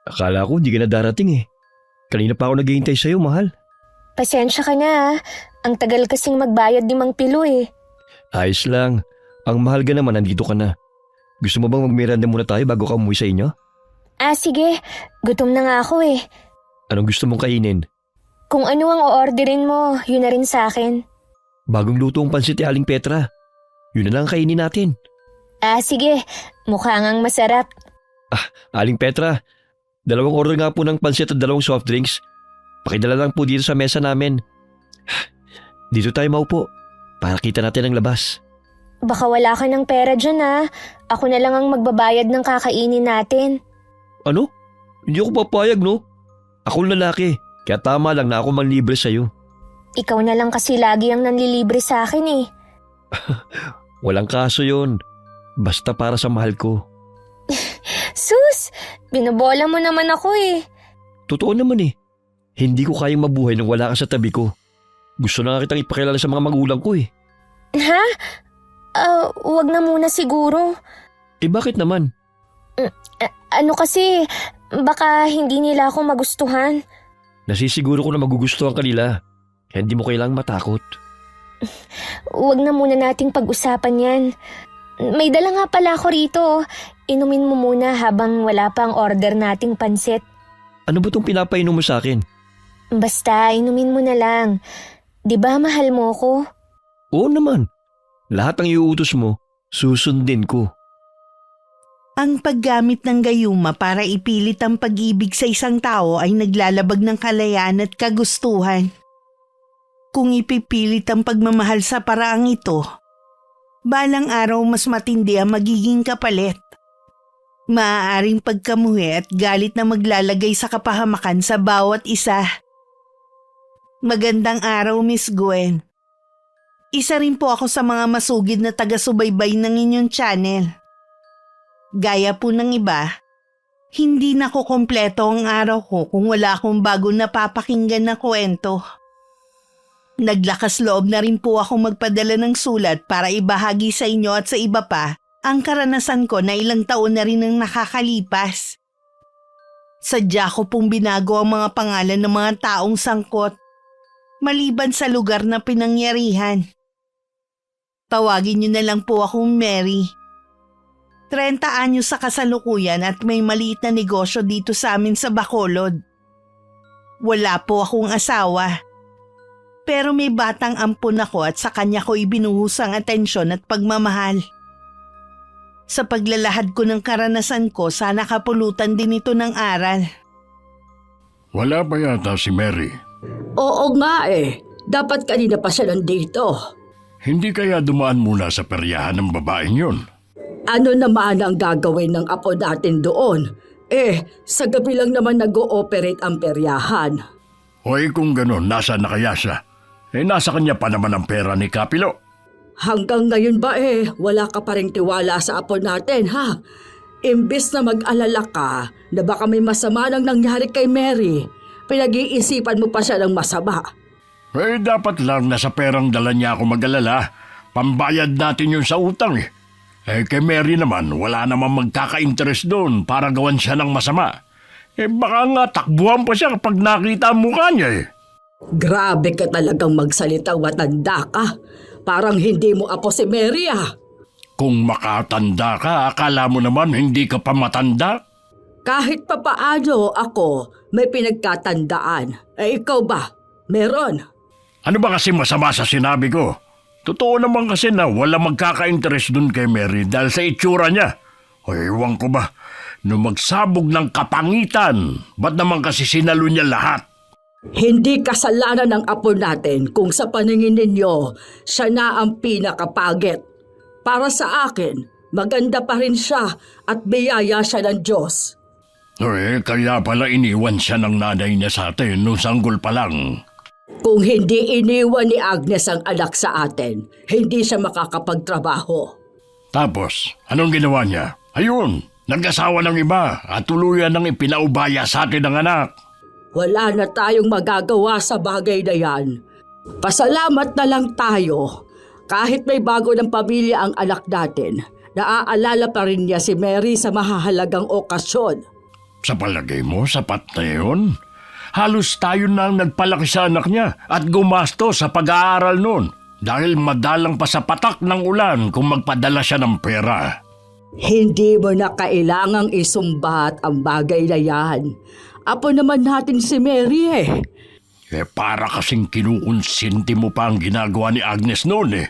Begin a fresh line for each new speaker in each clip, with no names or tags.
Akala ko hindi ka na darating eh. Kanina pa ako naghihintay sa'yo, mahal.
Pasensya ka na. Ang tagal kasing magbayad ni Mang Pilo eh.
Ayos lang. Ang mahal ka naman, nandito ka na. Gusto mo bang magmiranda muna tayo bago ka umuwi sa inyo?
Sige. Gutom na nga ako eh.
Anong gusto mong kainin?
Kung ano ang o-orderin mo, yun na rin sa akin.
Bagong luto ang pansit ni Aling Petra. Yun na lang ang kainin natin.
Sige. Mukha ngang masarap.
Aling Petra, 2 order nga po ng pansit at 2 soft drinks. Pakidala lang po dito sa mesa namin. Dito tayo maupo para kita natin ang labas.
Baka wala ka ng pera dyan Ako na lang ang magbabayad ng kakainin natin.
Ano? Hindi ako papayag, no? Ako lalaki, kaya tama lang na ako manlibre sa'yo.
Ikaw na lang kasi lagi ang nanlilibre sa akin eh.
Walang kaso yun. Basta para sa mahal ko.
Sus! Binobola mo naman ako eh.
Totoo naman eh. Hindi ko kayang mabuhay nang wala ka sa tabi ko. Gusto na nga kitang ipakilala sa mga magulang ko eh.
Ha? Wag na muna siguro.
Bakit naman?
Ano kasi, baka hindi nila ako magustuhan.
Nasisiguro ko na magugustuhan kanila. Kaya hindi mo kailangang matakot.
Wag na muna nating pag-usapan yan. May dala nga pala ako rito. Inumin mo muna habang wala pa ang order nating pansit.
Ano ba itong pinapainom mo sa akin?
Basta, inumin mo na lang. 'Di ba mahal mo ko?
Oo naman. Lahat ng iuutos mo, susundin ko.
Ang paggamit ng gayuma para ipilit ang pag-ibig sa isang tao ay naglalabag ng kalayaan at kagustuhan. Kung ipipilit ang pagmamahal sa paraang ito, balang araw mas matindi ang magiging kapalit. Maaaring pagkamuhi at galit na maglalagay sa kapahamakan sa bawat isa. Magandang araw, Miss Gwen. Isa rin po ako sa mga masugid na taga-subaybay ng inyong channel. Gaya po ng iba, hindi na ko kompleto ang araw ko kung wala akong bago napapakinggan na kwento. Naglakas loob na rin po ako magpadala ng sulat para ibahagi sa inyo at sa iba pa ang karanasan ko na ilang taon na rin ang nakakalipas. Sadya ko pong binago ang mga pangalan ng mga taong sangkot, maliban sa lugar na pinangyarihan. Tawagin niyo na lang po akong Mary. 30 anyos sa kasalukuyan at may maliit na negosyo dito sa amin sa Bacolod. Wala po akong asawa. Pero may batang ampon ako at sa kanya ko ibinuhos ang atensyon at pagmamahal. Sa paglalahad ko ng karanasan ko, sana kapulutan din ito ng aral.
Wala ba yata si Mary?
Oo nga eh. Dapat kanina pa siya nandito.
Hindi kaya dumaan muna sa peryahan ng babaeng yun?
Ano naman ang gagawin ng apo natin doon? Sa gabi lang naman nag-ooperate ang peryahan.
Hoy kung gano'n, nasa na kaya siya? Nasa kanya pa naman ang pera ni Kapilo.
Hanggang ngayon ba wala ka pa rin tiwala sa apo natin ha? Imbes na mag-alala ka na baka may masama nang nangyari kay Mary, pinag-iisipan mo pa siya ng masama.
Dapat lang na sa perang dala niya ako mag-alala. Pambayad natin yun sa utang eh. Kay Mary naman, wala namang magkaka-interest doon para gawan siya ng masama. Baka nga takbuhan pa siya kapag nakita ang mukha niya eh.
Grabe ka talagang magsalita, matanda ka. Parang hindi mo apo si Mary
Kung makatanda ka, akala mo naman hindi ka pa matanda?
Kahit papaano ako may pinagkatandaan. Ikaw ba? Meron?
Ano ba kasi masama sa sinabi ko? Totoo naman kasi na wala magkaka-interest dun kay Mary dahil sa itsura niya. Ewan ko ba, nung magsabog ng kapangitan, ba't naman kasi sinalo niya lahat?
Hindi kasalanan ng apo natin kung sa paningin ninyo, siya na ang pinakapagit. Para sa akin, maganda pa rin siya at biyaya siya ng Diyos.
Kaya pala iniwan siya ng nanay niya sa atin nung sanggol pa lang.
Kung hindi iniwan ni Agnes ang anak sa atin, hindi siya makakapagtrabaho.
Tapos, anong ginawa niya? Ayun, nag-asawa ng iba at tuluyan ng ipinaubaya sa atin ng anak.
Wala na tayong magagawa sa bagay na yan. Pasalamat na lang tayo. Kahit may bago ng pamilya ang anak natin, naaalala pa rin niya si Mary sa mahahalagang okasyon.
Sa palagay mo, sapat na yun? Halos tayo na ang nagpalaki sa anak niya at gumasto sa pag-aaral noon dahil madalang pa sa patak ng ulan kung magpadala siya ng pera.
Hindi mo na kailangang isumbat ang bagay na yan. Apo naman natin si Mary eh.
Para kasing kinukonsinti mo pa ang ginagawa ni Agnes noon eh.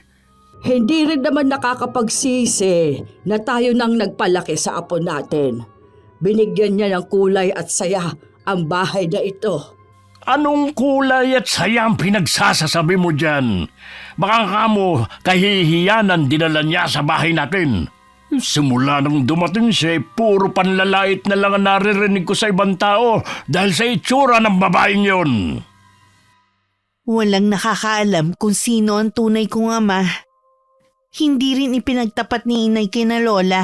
Hindi rin naman nakakapagsisi na tayo nang nagpalaki sa apo natin. Binigyan niya ng kulay at saya ang bahay na ito.
Anong kulay at saya ang pinagsasasabi mo dyan? Baka kamo kahihiyan ang dinala niya sa bahay natin. Simula nang dumating siya, puro panlalait na lang ang naririnig ko sa ibang tao dahil sa itsura ng babaeng yon.
Walang nakakaalam kung sino ang tunay kong ama. Hindi rin ipinagtapat ni inay kina Lola.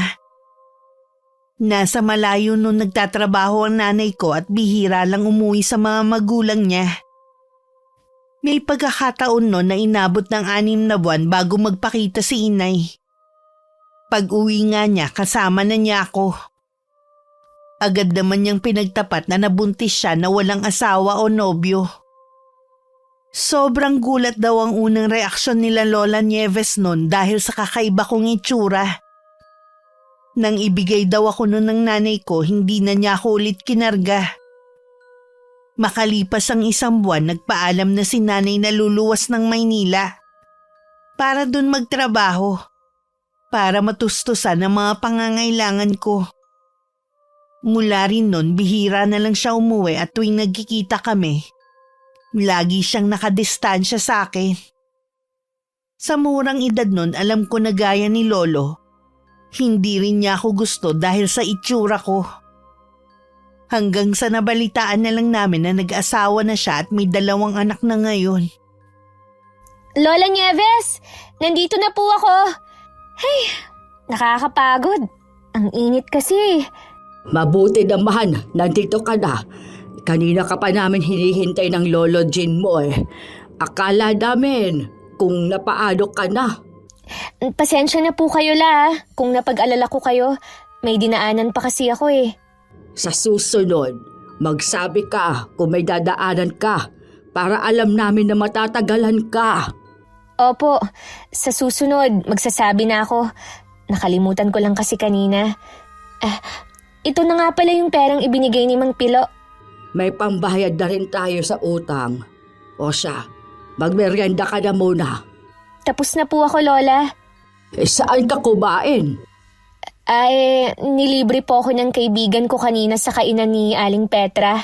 Nasa malayo noon nagtatrabaho ang nanay ko at bihira lang umuwi sa mga magulang niya. May pagkakataon noon na inabot ng 6 na buwan bago magpakita si inay. Pag-uwi nga niya, kasama na niya ako. Agad naman niyang pinagtapat na nabuntis siya na walang asawa o nobyo. Sobrang gulat daw ang unang reaksyon nila Lola Nieves noon dahil sa kakaiba kong itsura. Nang ibigay daw ako noon ng nanay ko, hindi na niya ako ulit kinarga. Makalipas ang 1 buwan, nagpaalam na si nanay na luluwas ng Maynila para dun magtrabaho, para matustusan ang mga pangangailangan ko. Mula rin noon, bihira na lang siya umuwi at tuwing nagkikita kami, lagi siyang nakadistansya sa akin. Sa murang edad noon, alam ko na gaya ni Lolo, hindi rin niya ako gusto dahil sa itsura ko. Hanggang sa nabalitaan na lang namin na nag-asawa na siya at may 2 anak na ngayon.
Lola Nieves, nandito na po ako. Hey, nakakapagod. Ang init kasi.
Mabuti naman, nandito ka na. Kanina ka pa namin hinihintay ng Lolo Jean mo eh. Akala namin kung napaano ka na.
Pasensya na po kayo kung napag-alala ko kayo. May dinaanan pa kasi ako eh.
Sa susunod, magsabi ka kung may dadaanan ka para alam namin na matatagalan ka.
Opo, sa susunod magsasabi na ako. Nakalimutan ko lang kasi kanina. Ito na nga pala yung perang ibinigay ni Mang Pilo.
May pambayad na rin tayo sa utang. O siya, magmeryenda ka na muna.
Tapos na po ako, Lola.
Saan ka kumain?
Nilibre po ako ng kaibigan ko kanina sa kainan ni Aling Petra.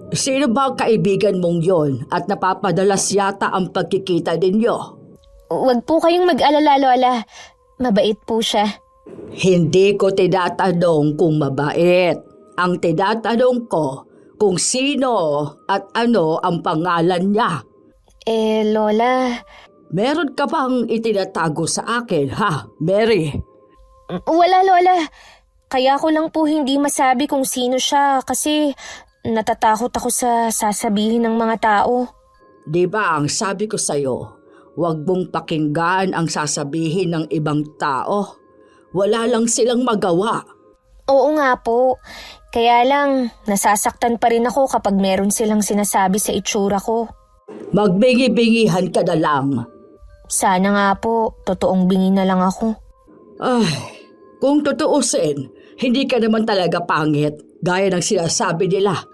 Sino ba ang kaibigan mong yon at napapadalas yata ang pagkikita ninyo?
Huwag po kayong mag-alala, Lola. Mabait po siya.
Hindi ko tinatanong kung mabait. Ang tinatanong ko kung sino at ano ang pangalan niya.
Lola...
Meron ka bang itinatago sa akin, ha, Mary?
Wala, Lola. Kaya ko lang po hindi masabi kung sino siya kasi natatakot ako sa sasabihin ng mga tao.
Di ba ang sabi ko sa'yo, huwag mong pakinggan ang sasabihin ng ibang tao. Wala lang silang magawa.
Oo nga po. Kaya lang, nasasaktan pa rin ako kapag meron silang sinasabi sa itsura ko.
Magbingi-bingihan ka na lang.
Sana nga po, totoong bingi na lang ako.
Ay, kung tutuusin, hindi ka naman talaga pangit, gaya ng sinasabi nila.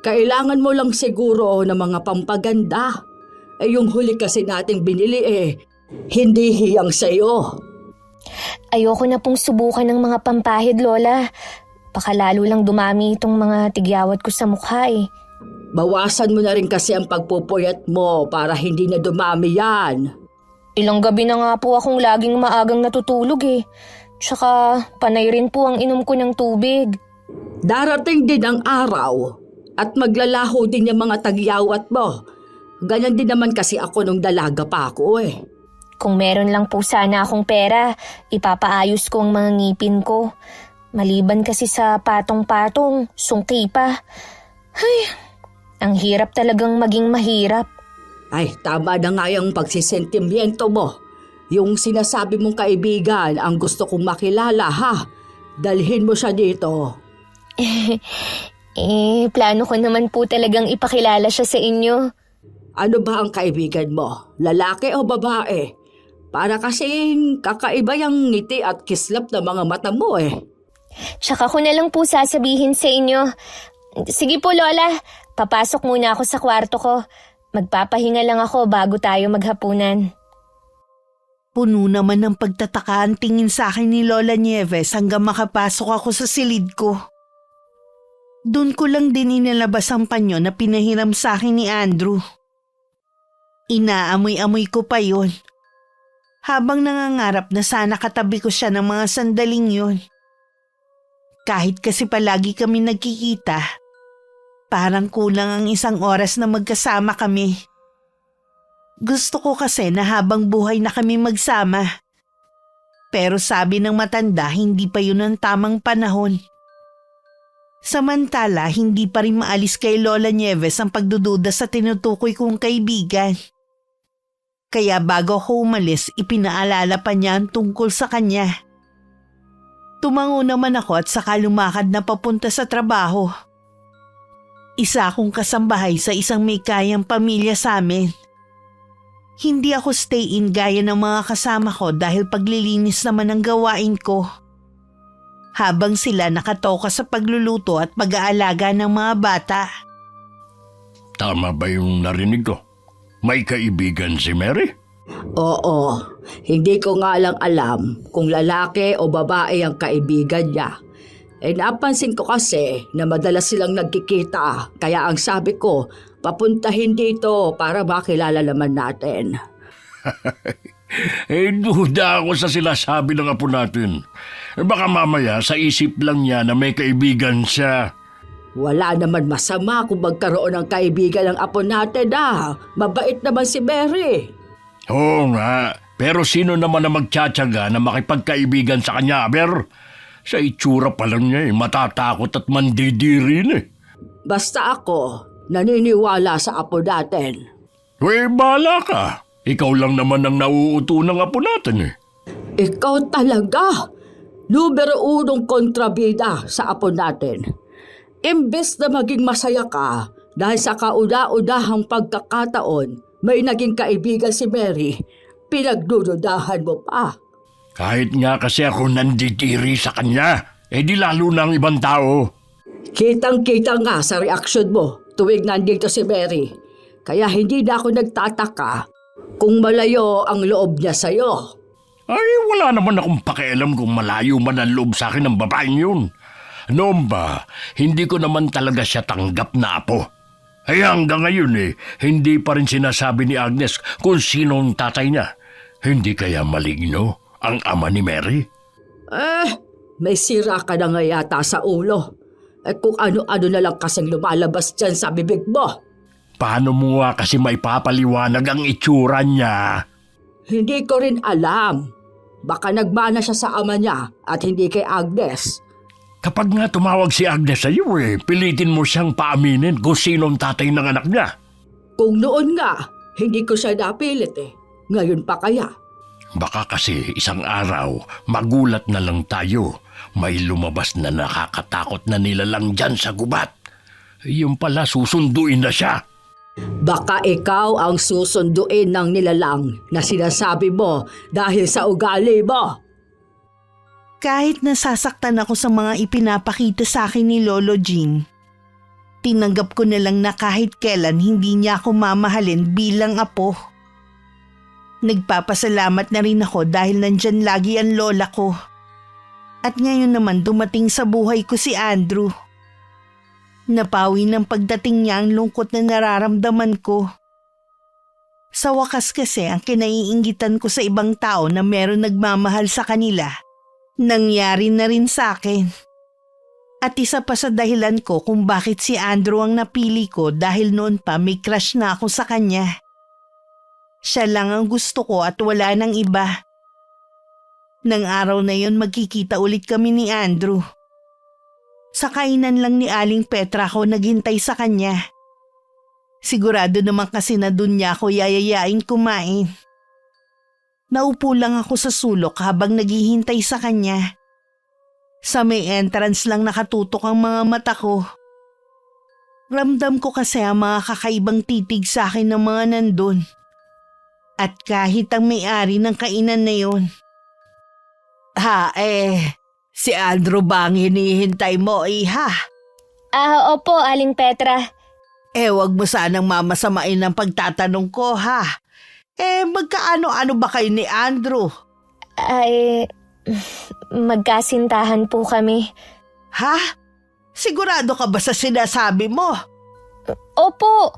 Kailangan mo lang siguro ng mga pampaganda. Yung huli kasi nating binili hindi hiyang sa'yo.
Ayoko na pong subukan ng mga pampahid, Lola. Baka lalo lang dumami itong mga tigyawat ko sa mukha
Bawasan mo na rin kasi ang pagpupuyat mo para hindi na dumami yan.
Ilang gabi na nga po akong laging maagang natutulog Tsaka panay rin po ang inom ko ng tubig.
Darating din ang araw at maglalaho din yung mga tagyawat mo. Ganyan din naman kasi ako nung dalaga pa ako
Kung meron lang po sana akong pera, ipapaayos ko ang mga ngipin ko. Maliban kasi sa patong-patong, sungki pa. Ay, ang hirap talagang maging mahirap.
Ay, tama na nga yung pagsisentimiento mo. Yung sinasabi mong kaibigan ang gusto kong makilala, ha? Dalhin mo siya dito.
Plano ko naman po talagang ipakilala siya sa inyo.
Ano ba ang kaibigan mo? Lalaki o babae? Para kasing kakaiba yung ngiti at kislap ng mga mata mo eh.
Tsaka ko na lang po sasabihin sa inyo. Sige po, Lola. Papasok muna ako sa kwarto ko. Magpapahinga lang ako bago tayo maghapunan.
Puno naman ng pagtataka ang tingin sa akin ni Lola Nieves hanggang makapasok ako sa silid ko. Doon ko lang din inilabas ang panyo na pinahiram sa akin ni Andrew. Inaamoy-amoy ko pa yon. Habang nangangarap na sana katabi ko siya ng mga sandaling yon. Kahit kasi palagi kami nagkikita, parang kulang ang 1 oras na magkasama kami. Gusto ko kasi na habang buhay na kami magsama. Pero sabi ng matanda, hindi pa yun ang tamang panahon. Samantala, hindi pa rin maalis kay Lola Nieves ang pagdududa sa tinutukoy kong kaibigan. Kaya bago ako umalis, ipinaalala pa niya ang tungkol sa kanya. Tumango naman ako at saka lumakad na papunta sa trabaho. Isa akong kasambahay sa isang may kayang pamilya sa amin. Hindi ako stay-in gaya ng mga kasama ko dahil paglilinis naman ang gawain ko. Habang sila nakatoka sa pagluluto at pag-aalaga ng mga bata.
Tama ba yung narinig ko? May kaibigan si Mary?
Oo, hindi ko nga lang alam kung lalaki o babae ang kaibigan niya. Napansin ko kasi na madalas silang nagkikita, kaya ang sabi ko, papuntahin dito para makilala naman natin.
Duda ako sa sinasabi ng apo natin. Baka mamaya sa isip lang niya na may kaibigan siya.
Wala naman masama kung magkaroon ng kaibigan ng apo natin Mabait naman si Mary.
Oo nga, pero sino naman na magtsatsaga na makipagkaibigan sa kanya, Aber? Sa itsura pa lang niya matatakot at mandidirin
Basta ako, naniniwala sa apo natin.
Bala ka. Ikaw lang naman ang nauuto ng apo natin
Ikaw talaga, numero 1 kontrabida sa apo natin. Imbes na maging masaya ka dahil sa kauna-unahang pagkakataon, may naging kaibigan si Mary, pinagdududahan mo pa.
Kahit nga kasi ako nandidiri sa kanya, di lalo na ang ibang tao.
Kitang-kita nga sa reaksyon mo tuwing nandito si Mary. Kaya hindi na ako nagtataka kung malayo ang loob niya sa'yo.
Ay, wala naman akong pakialam kung malayo man ang loob sa akin ng babaeng yun. Noon ba, hindi ko naman talaga siya tanggap na apo. Ay hanggang ngayon hindi pa rin sinasabi ni Agnes kung sino ang tatay niya. Hindi kaya maligno ang ama ni Mary?
May sira ka na nga yata sa ulo. Kung ano-ano na lang kasing lumalabas dyan sa bibig mo.
Paano mo nga kasi may papaliwanag ang itsura niya?
Hindi ko rin alam. Baka nagmana siya sa ama niya at hindi kay Agnes.
Kapag nga tumawag si Agnes sa iyo pilitin mo siyang paaminin kung sino ang tatay ng anak niya.
Kung noon nga, hindi ko siya napilit Ngayon pa kaya?
Baka kasi isang araw, magulat na lang tayo. May lumabas na nakakatakot na nilalang dyan sa gubat. Yung pala susunduin na siya.
Baka ikaw ang susunduin ng nilalang na sinasabi mo dahil sa ugali mo.
Kahit nasasaktan ako sa mga ipinapakita sa akin ni Lolo Jean, tinanggap ko na lang na kahit kailan hindi niya ako mamahalin bilang apo. Nagpapasalamat na rin ako dahil nandyan lagi ang lola ko. At ngayon naman dumating sa buhay ko si Andrew. Napawi ng pagdating niya ang lungkot na nararamdaman ko. Sa wakas kasi ang kinaiinggitan ko sa ibang tao na meron nagmamahal sa kanila, nangyari na rin sa akin. At isa pa sa dahilan ko kung bakit si Andrew ang napili ko dahil noon pa may crush na ako sa kanya. Siya lang ang gusto ko at wala nang iba. Nang araw na yon magkikita ulit kami ni Andrew. Sa kainan lang ni Aling Petra ako naghintay sa kanya. Sigurado naman kasi na dun niya ako yayayain kumain. Naupo lang ako sa sulok habang naghihintay sa kanya. Sa may entrance lang nakatutok ang mga mata ko. Ramdam ko kasi ang mga kakaibang titig sa akin ng mga nandun. At kahit ang may-ari ng kainan na yun. Si Andrew ba ang hinihintay mo, iha?
Opo, Aling Petra.
Wag mo sanang mamasamain ang pagtatanong ko, ha? Magkaano-ano ba kayo ni Andrew?
Magkasintahan po kami.
Ha? Sigurado ka ba sa sinasabi mo?
Opo,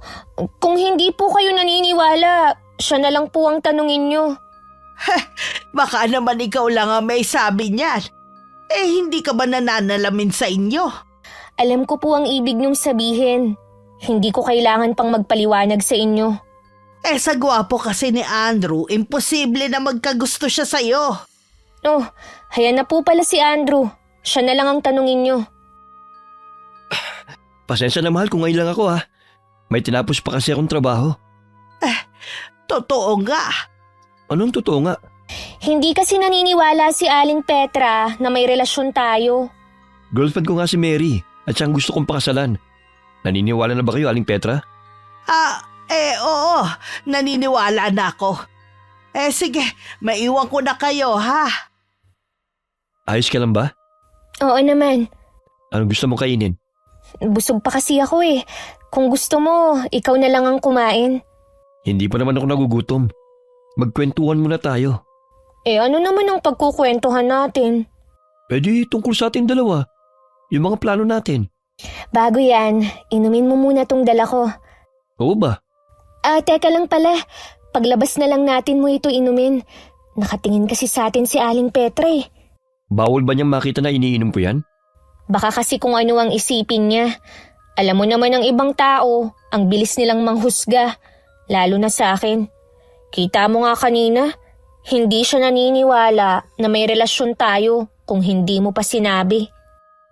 kung hindi po kayo naniniwala, siya na lang po ang tanungin nyo.
Baka naman ikaw lang ang may sabi niyan. Hindi ka ba nananalamin sa inyo?
Alam ko po ang ibig nyong sabihin. Hindi ko kailangan pang magpaliwanag sa inyo.
Sa gwapo kasi ni Andrew, imposible na magkagusto siya sa'yo.
Oh, hayan na po pala si Andrew. Siya na lang ang tanungin nyo.
Pasensya na mahal kung ngayon lang ako ha. May tinapos pa kasi akong trabaho.
Totoo nga.
Anong totoo nga?
Hindi kasi naniniwala si Aling Petra na may relasyon tayo.
Girlfriend ko nga si Mary at siyang gusto kong pakasalan. Naniniwala na ba kayo, Aling Petra?
Oo. Naniniwala na ako. Sige, maiwan ko na kayo, ha?
Ayos ka lang ba?
Oo naman.
Anong gusto mong kainin?
Busog pa kasi ako eh. Kung gusto mo, ikaw na lang ang kumain.
Hindi pa naman ako nagugutom. Magkwentuhan muna tayo.
Ano naman ang pagkukwentuhan natin?
Di tungkol sa ating dalawa. Yung mga plano natin.
Bago yan, inumin mo muna tong dala ko.
Oo ba?
Teka lang pala. Paglabas na lang natin mo ito inumin. Nakatingin kasi sa atin si Aling Petra eh.
Bawal ba niyang makita na iniinom ko yan?
Baka kasi kung ano ang isipin niya. Alam mo naman ng ibang tao, ang bilis nilang manghusga. Lalo na sa akin. Kita mo nga kanina, hindi siya naniniwala na may relasyon tayo kung hindi mo pa sinabi.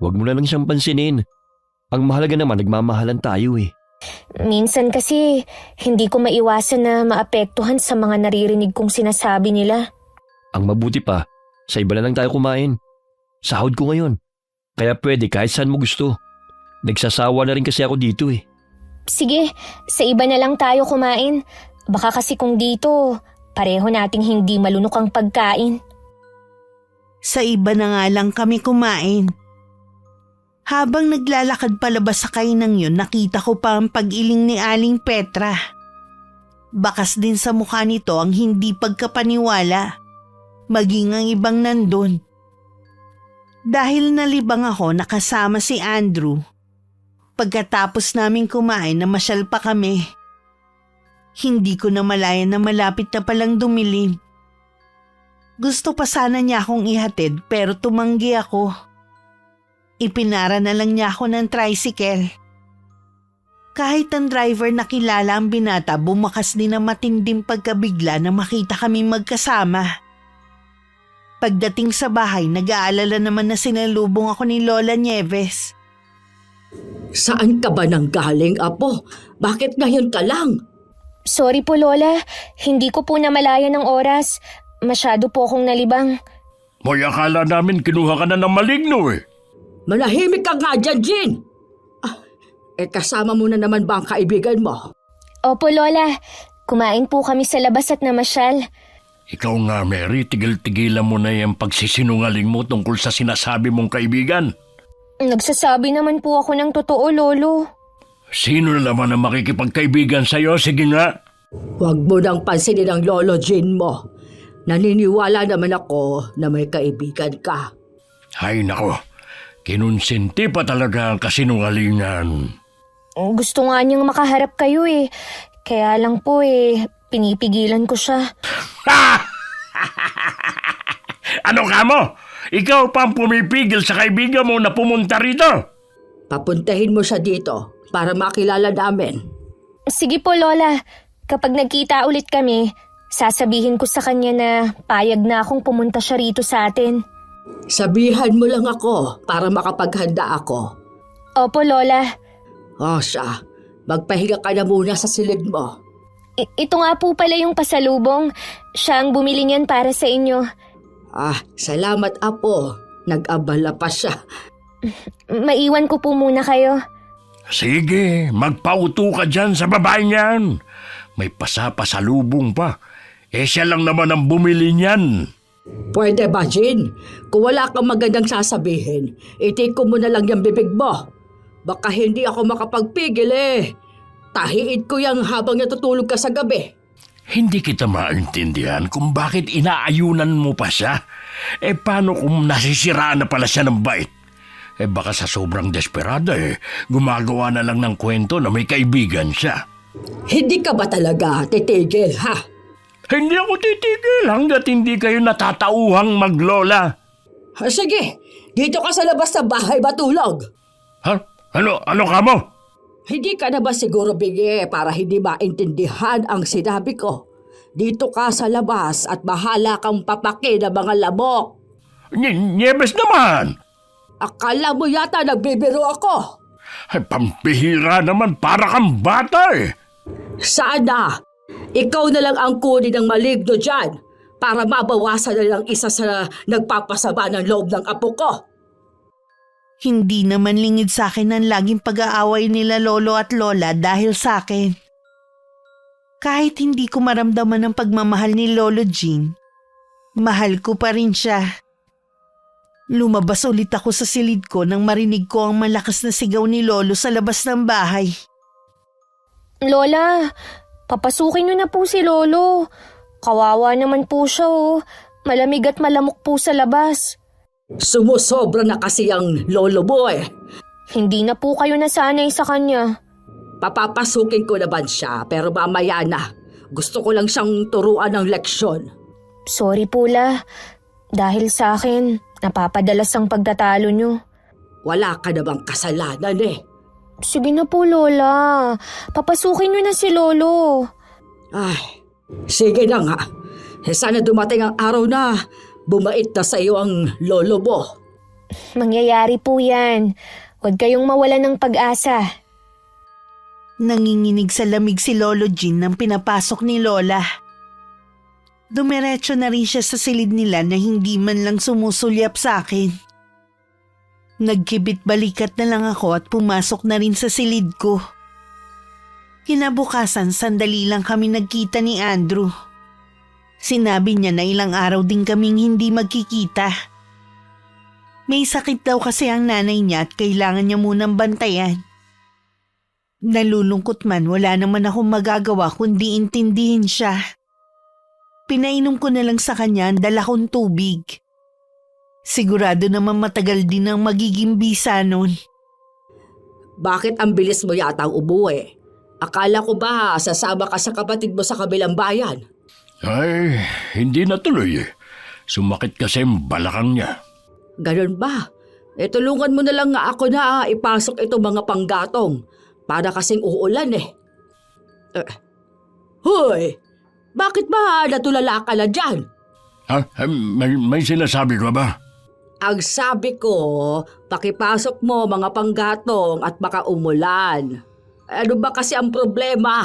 Huwag mo na lang siyang pansinin. Ang mahalaga naman, nagmamahalan tayo eh.
Minsan kasi, hindi ko maiwasan na maapektuhan sa mga naririnig kong sinasabi nila.
Ang mabuti pa, sa iba na lang tayo kumain. Sahod ko ngayon. Kaya pwede kahit saan mo gusto. Nagsasawa na rin kasi ako dito eh.
Sige, sa iba na lang tayo kumain. Baka kasi kung dito, pareho nating hindi malunok ang pagkain.
Sa iba na nga lang kami kumain. Habang naglalakad palabas sa kainang yun, nakita ko pa ang pag-iling ni Aling Petra. Bakas din sa mukha nito ang hindi pagkapaniwala, maging ang ibang nandun. Dahil nalibang ako nakasama si Andrew. Pagkatapos namin kumain, namasyal pa kami. Hindi ko na malayan na malapit na palang dumilim. Gusto pa sana niya akong ihatid pero tumanggi ako. Ipinara na lang niya ako ng tricycle. Kahit ang driver na kilala ang binata, bumakas din ang matinding pagkabigla na makita kami magkasama. Pagdating sa bahay, nag-aalala naman na sinalubong ako ni Lola Nieves.
Saan ka ba nang galing, Apo? Bakit ngayon ka lang?
Sorry po Lola, hindi ko po namalayan ng oras. Masyado po akong nalibang.
May akala namin kinuha ka na ng maligno eh.
Manahimik ka nga dyan, Jean! Kasama mo na naman ba ang kaibigan mo?
Opo Lola, kumain po kami sa labas at namasyal.
Ikaw nga, Mary, tigil-tigilan mo na yung pagsisinungaling mo tungkol sa sinasabi mong kaibigan.
Nagsasabi naman po ako ng totoo, Lolo.
Sino na naman ang makikipagkaibigan sa'yo? Sige nga.
Huwag mo nang pansinin ang lolo Jean mo. Naniniwala naman ako na may kaibigan ka.
Ay nako, kinunsinti pa talaga ang kasinungalingan.
Gusto nga niyang makaharap kayo eh. Kaya lang po pinipigilan ko siya.
Ano ka mo? Ikaw pa ang pumipigil sa kaibigan mo na pumunta rito.
Papuntahin mo siya dito para makilala namin.
Sige po Lola, kapag nagkita ulit kami, sasabihin ko sa kanya na payag na akong pumunta siya rito sa atin.
Sabihan mo lang ako para makapaghanda ako.
Opo Lola.
O siya, magpahinga ka na muna sa silid mo.
Ito nga po pala yung pasalubong. Siya ang bumili niyan para sa inyo.
Salamat Apo. Nag-abala pa siya.
Maiwan ko po muna kayo.
Sige, magpauto ka dyan sa babae niyan. May pasapasalubong pa. Siya lang naman ang bumili niyan.
Pwede ba, Jean? Kung wala kang magandang sasabihin, itik ko mo na lang yung bibig mo. Baka hindi ako makapagpigil eh. Tahiid ko yang habang natutulog ka sa gabi.
Hindi kita maintindihan kung bakit inaayunan mo pa siya. Paano kung nasisiraan na pala siya ng bait? Baka sa sobrang desperada gumagawa na lang ng kwento na may kaibigan siya.
Hindi ka ba talaga titigil, ha?
Hindi ako titigil hanggat hindi kayo natatauhang maglola.
Sige, dito ka sa labas ng bahay matulog.
Ha? Ano ka mo?
Hindi ka na ba siguro bigay para hindi maintindihan ang sinabi ko? Dito ka sa labas at bahala kang papaki ng mga lamok.
Nyebes naman!
Akala mo yata nagbibiro ako.
Pampihira naman, para kang bata
Sana, ikaw na lang ang kunin ng maligno dyan para mabawasan na lang isa sa nagpapasama ng loob ng apo ko.
Hindi naman lingid sa akin ang laging pag-aaway nila lolo at lola dahil sa akin. Kahit hindi ko maramdaman ang pagmamahal ni Lolo Jean, mahal ko pa rin siya. Lumabas ulit ako sa silid ko nang marinig ko ang malakas na sigaw ni Lolo sa labas ng bahay.
Lola, papasukin niyo na po si Lolo. Kawawa naman po siya oh. Malamig at malamok po sa labas.
Sumusobra na kasi ang lolo mo eh.
Hindi na po kayo nasanay sa kanya.
Papapasukin ko naman siya pero mamaya na. Gusto ko lang siyang turuan ng leksyon.
Sorry po la. Dahil sa akin, napapadalas ang pagtatalo niyo.
Wala ka namang kasalanan eh.
Sige na po Lola. Papasukin niyo na si Lolo.
Ay, sige na nga. Sana dumating ang araw na bumait na sa iyo ang lolo mo.
Mangyayari po yan. Huwag kayong mawalan ng pag-asa.
Nanginginig sa lamig si Lolo Jean nang pinapasok ni Lola. Dumiretso na rin siya sa silid nila na hindi man lang sumusulyap sa akin. Nagkibit balikat na lang ako at pumasok na rin sa silid ko. Kinabukasan, sandali lang kami nagkita ni Andrew. Sinabi niya na ilang araw din kaming hindi magkikita. May sakit daw kasi ang nanay niya at kailangan niya munang bantayan. Nalulungkot man, wala naman akong magagawa kundi intindihin siya. Pinainom ko na lang sa kanya ang dala kong tubig. Sigurado naman matagal din ang magiging bisa nun.
Bakit ang bilis mo yata umuwi? Akala ko ba sasama ka sa kapatid mo sa kabilang bayan?
Ay, hindi natuloy Sumakit kasi ang balakang niya.
Ganun ba? Tulungan mo na lang nga ako na ipasok itong mga panggatong para kasing uulan eh. Hoy! Bakit ba natulala ka na dyan?
May sinasabi ka ba?
Ang sabi ko, pakipasok mo mga panggatong at baka umulan. Ano ba kasi ang problema?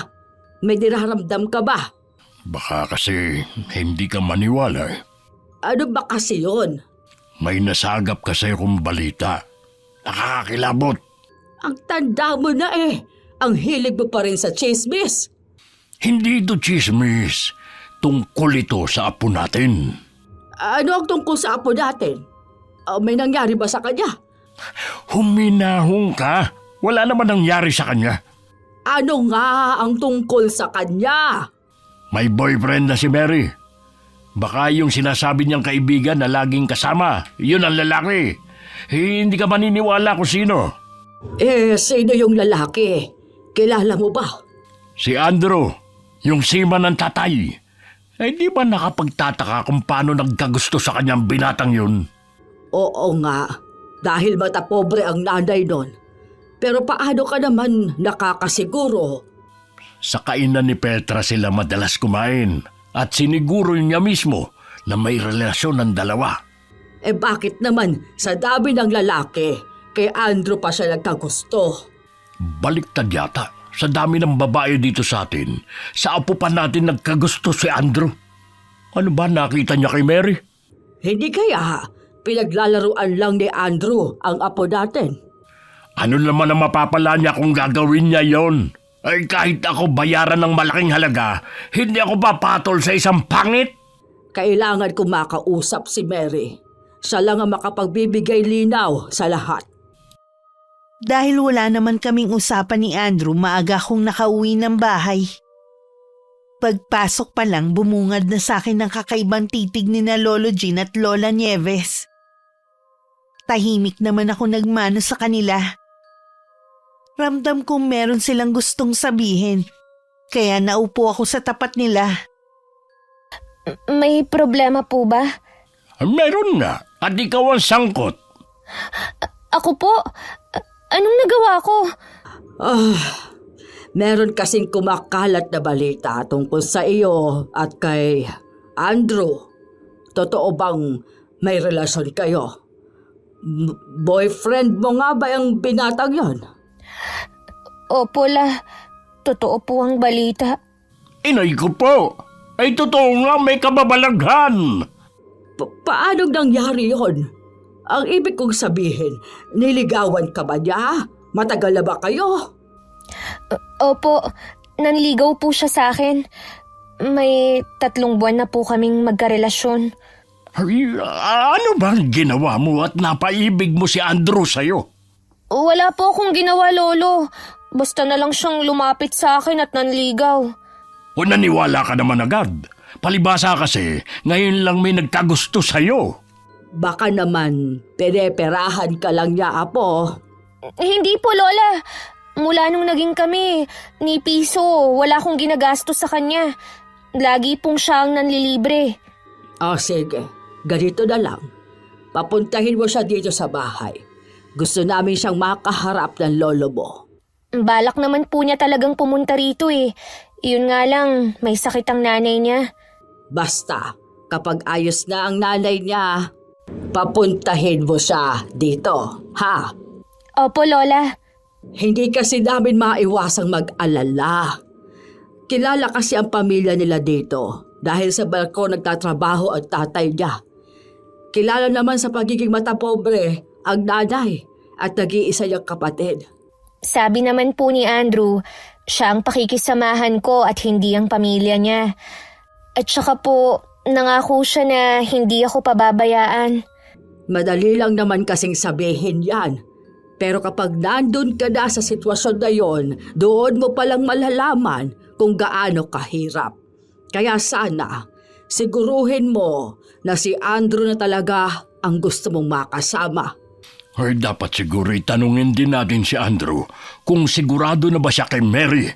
May diraramdam ka ba?
Baka kasi hindi ka maniwala
Ano ba kasi yun?
May nasagap kasi akong balita. Nakakakilabot.
Ang tanda mo na eh. Ang hilig mo pa rin sa chismis.
Hindi ito chismis. Tungkol ito sa apo natin.
Ano ang tungkol sa apo natin? May nangyari ba sa kanya?
Huminahong ka. Wala naman nangyari sa kanya.
Ano nga ang tungkol sa kanya?
May boyfriend na si Mary. Baka yung sinasabi niyang kaibigan na laging kasama, yun ang lalaki. Hindi ka maniniwala kung sino.
Sino yung lalaki? Kilala mo ba?
Si Andrew, yung sima ng tatay. Di ba nakapagtataka kung paano nagkagusto sa kanyang binatang yun?
Oo nga, dahil mata pobre ang nanay nun. Pero paano ka naman nakakasiguro?
Sa kainan ni Petra sila madalas kumain at siniguro niya mismo na may relasyon ng dalawa.
Bakit naman sa dami ng lalaki, kay Andrew pa siya nagkagusto?
Baliktad yata. Sa dami ng babae dito sa atin, sa apo pa natin nagkagusto si Andrew. Ano ba nakita niya kay Mary?
Hindi kaya Pinaglalaruan lang ni Andrew ang apo natin.
Ano naman ang mapapala niya kung gagawin niya yon? Ay kahit ako bayaran ng malaking halaga, hindi ako papatol sa isang pangit.
Kailangan ko makausap si Mary. Siya lang ang makapagbibigay linaw sa lahat.
Dahil wala naman kaming usapan ni Andrew, maaga akong nakauwi ng bahay. Pagpasok pa lang, bumungad na sa akin ng kakaibang titig ni na Lolo Jean at Lola Nieves. Tahimik naman ako nagmano sa kanila. Ramdam kong meron silang gustong sabihin, kaya naupo ako sa tapat nila.
May problema po ba?
Meron nga, at ikaw ang sangkot.
Ako po? Anong nagawa ko?
Meron kasing kumakalat na balita tungkol sa iyo at kay Andrew. Totoo bang may relasyon kayo? Boyfriend mo nga ba ang binatang yon?
Opo la, totoo po ang balita.
Inay ko po, ay totoo nga may kababalaghan.
Paano nangyari yon? Ang ibig kong sabihin, niligawan ka ba niya? Matagal na ba kayo?
Opo, nanligaw po siya sa akin. May 3 buwan na po kaming magkarelasyon.
Ay, ano bang ginawa mo at napaibig mo si Andrew sa'yo?
Wala po akong ginawa, Lolo. Basta na lang siyang lumapit sa akin at nanligaw.
O naniwala ka naman agad? Palibasa kasi, ngayon lang may nagkagusto sa'yo.
Baka naman, pereperahan ka lang niya, apo.
Hindi po, Lola. Mula nung naging kami, ni piso, wala akong ginagastos sa kanya. Lagi pong siya ang nanlilibre.
Sige, ganito na lang. Papuntahin mo siya dito sa bahay. Gusto namin siyang makaharap ng lolo mo.
Balak naman po niya talagang pumunta rito eh. Yun nga lang, may sakit ang nanay niya.
Basta, kapag ayos na ang nanay niya, papuntahin mo siya dito, ha?
Opo, Lola.
Hindi kasi namin maiwasang mag-alala. Kilala kasi ang pamilya nila dito dahil sa barko nagtatrabaho ang tatay niya. Kilala naman sa pagiging matapobre ang nanay at nag-iisa niyang kapatid.
Sabi naman po ni Andrew, siya ang pakikisamahan ko at hindi ang pamilya niya. At saka po, nangako siya na hindi ako pababayaan.
Madali lang naman kasing sabihin yan. Pero kapag nandun ka na sa sitwasyon na yon, doon mo palang malalaman kung gaano kahirap. Kaya sana, siguruhin mo na si Andrew na talaga ang gusto mong makasama.
Ay dapat siguro itanungin din natin si Andrew kung sigurado na ba siya kay Mary.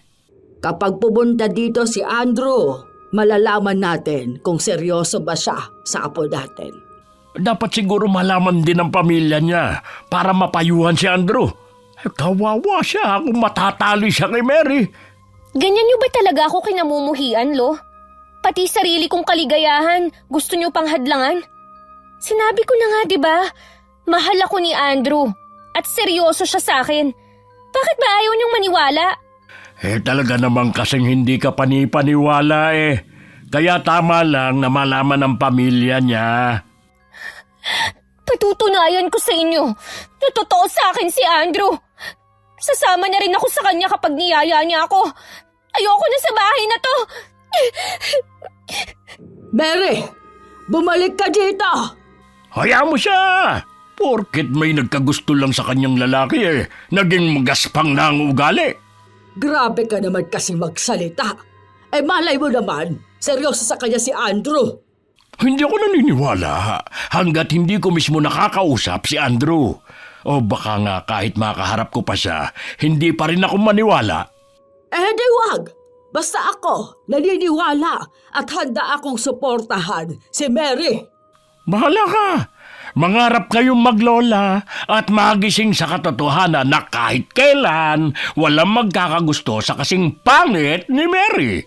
Kapag pumunta dito si Andrew, malalaman natin kung seryoso ba siya sa apo natin.
Dapat siguro malaman din ng pamilya niya para mapayuhan si Andrew. Kawawa siya kung matatali siya kay Mary.
Ganyan niyo ba talaga ako kinamumuhian, Lo? Pati sarili kong kaligayahan, gusto niyo pang hadlangan? Sinabi ko na nga, di ba? Mahal ako ni Andrew at seryoso siya sa akin. Bakit ba ayaw niyong maniwala?
Talaga naman kasing hindi ka panipaniwala eh. Kaya tama lang na malaman ng pamilya niya.
Patutunayan ko sa inyo na totoo sa akin si Andrew. Sasama na rin ako sa kanya kapag niyaya niya ako. Ayoko na sa bahay na to.
Mary, bumalik ka dito!
Hayaan mo siya! Porket may nagkagusto lang sa kanyang lalaki naging magaspang na ang ugali.
Grabe ka naman kasi magsalita. Malay mo naman, seryoso sa kanya si Andrew.
Hindi ako naniniwala hanggat hindi ko mismo nakakausap si Andrew. O baka nga kahit makaharap ko pa siya, hindi pa rin ako maniwala.
Di wag. Basta ako, naniniwala at handa akong suportahan si Mary.
Bahala ka. Mangarap kayong maglola at magising sa katotohanan na kahit kailan walang magkakagusto sa kasing pangit ni Mary.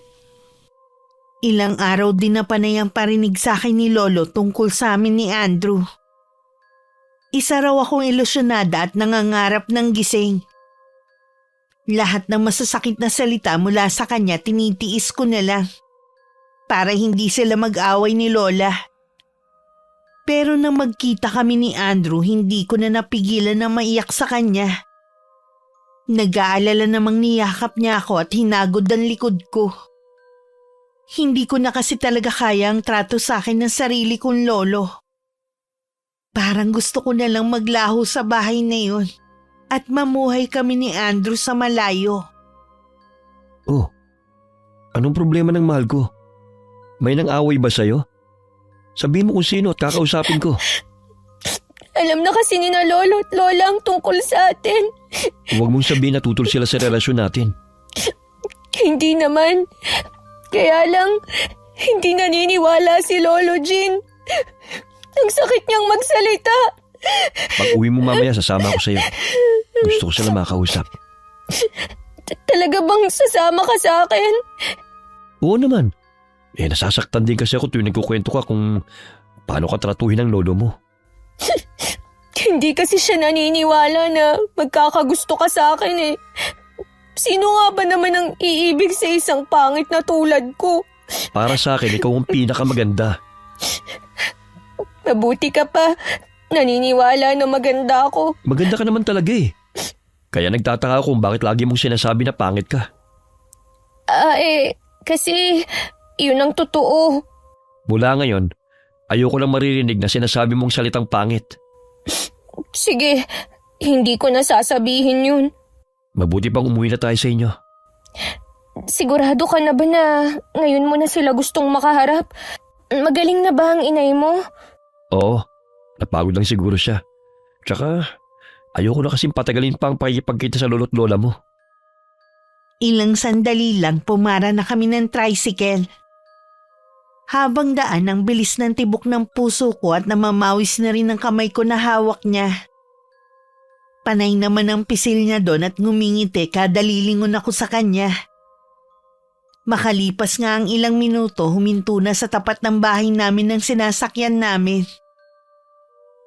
Ilang araw din na panay ang parinig sa akin ni Lolo tungkol sa amin ni Andrew. Isa raw akong ilusyonada at nangangarap ng gising. Lahat ng masasakit na salita mula sa kanya tinitiis ko na lang para hindi sila mag-away ni Lola. Pero nang magkita kami ni Andrew, hindi ko na napigilan na maiyak sa kanya. Nag-aalala namang niyakap niya ako at hinagod ang likod ko. Hindi ko na kasi talaga kaya ang trato sa akin ng sarili kong lolo. Parang gusto ko na lang maglaho sa bahay na yun at mamuhay kami ni Andrew sa malayo.
Oh, anong problema ng mahal ko? May nang-away ba sa'yo? Sabihin mo kung sino at kakausapin ko.
Alam na kasi ni na lolo at lola ang tungkol sa atin.
Huwag mong sabihin na tutol sila sa relasyon natin.
Hindi naman. Kaya lang, hindi naniniwala si Lolo Jean. Ang sakit niyang magsalita.
Pag uwi mo mamaya, sasama ko sa'yo. Gusto ko sila makausap.
Talaga bang sasama ka sa akin?
Oo naman. Nasasaktan din kasi ako tuwing nagkukwento ka kung paano ka tratuhin ng lolo mo.
Hindi kasi siya naniniwala na magkakagusto ka sa akin eh. Sino nga ba naman ang iibig sa isang pangit na tulad ko?
Para sa akin, ikaw ang pinakamaganda.
Mabuti ka pa. Naniniwala na maganda ako.
Maganda ka naman talaga eh. Kaya nagtataka ako kung bakit lagi mong sinasabi na pangit ka.
Kasi yun ang totoo.
Mula ngayon, ayoko lang maririnig na sinasabi mong salitang pangit.
Sige, hindi ko na sasabihin yun.
Mabuti pang umuwi na tayo sa inyo.
Sigurado ka na ba na ngayon mo na sila gustong makaharap? Magaling na ba ang inay mo?
Oo, napagod lang siguro siya. Tsaka, ayoko na kasing patagalin pa ang pakikipagkita sa lolo't lola mo.
Ilang sandali lang pumara na kami ng tricycle. Habang daan ang bilis ng tibok ng puso ko at namamawis na rin ang kamay ko na hawak niya. Panay naman ang pisil niya doon at ngumingiti kada lilingon ako sa kanya. Makalipas nga ang ilang minuto, huminto na sa tapat ng bahay namin ng sinasakyan namin.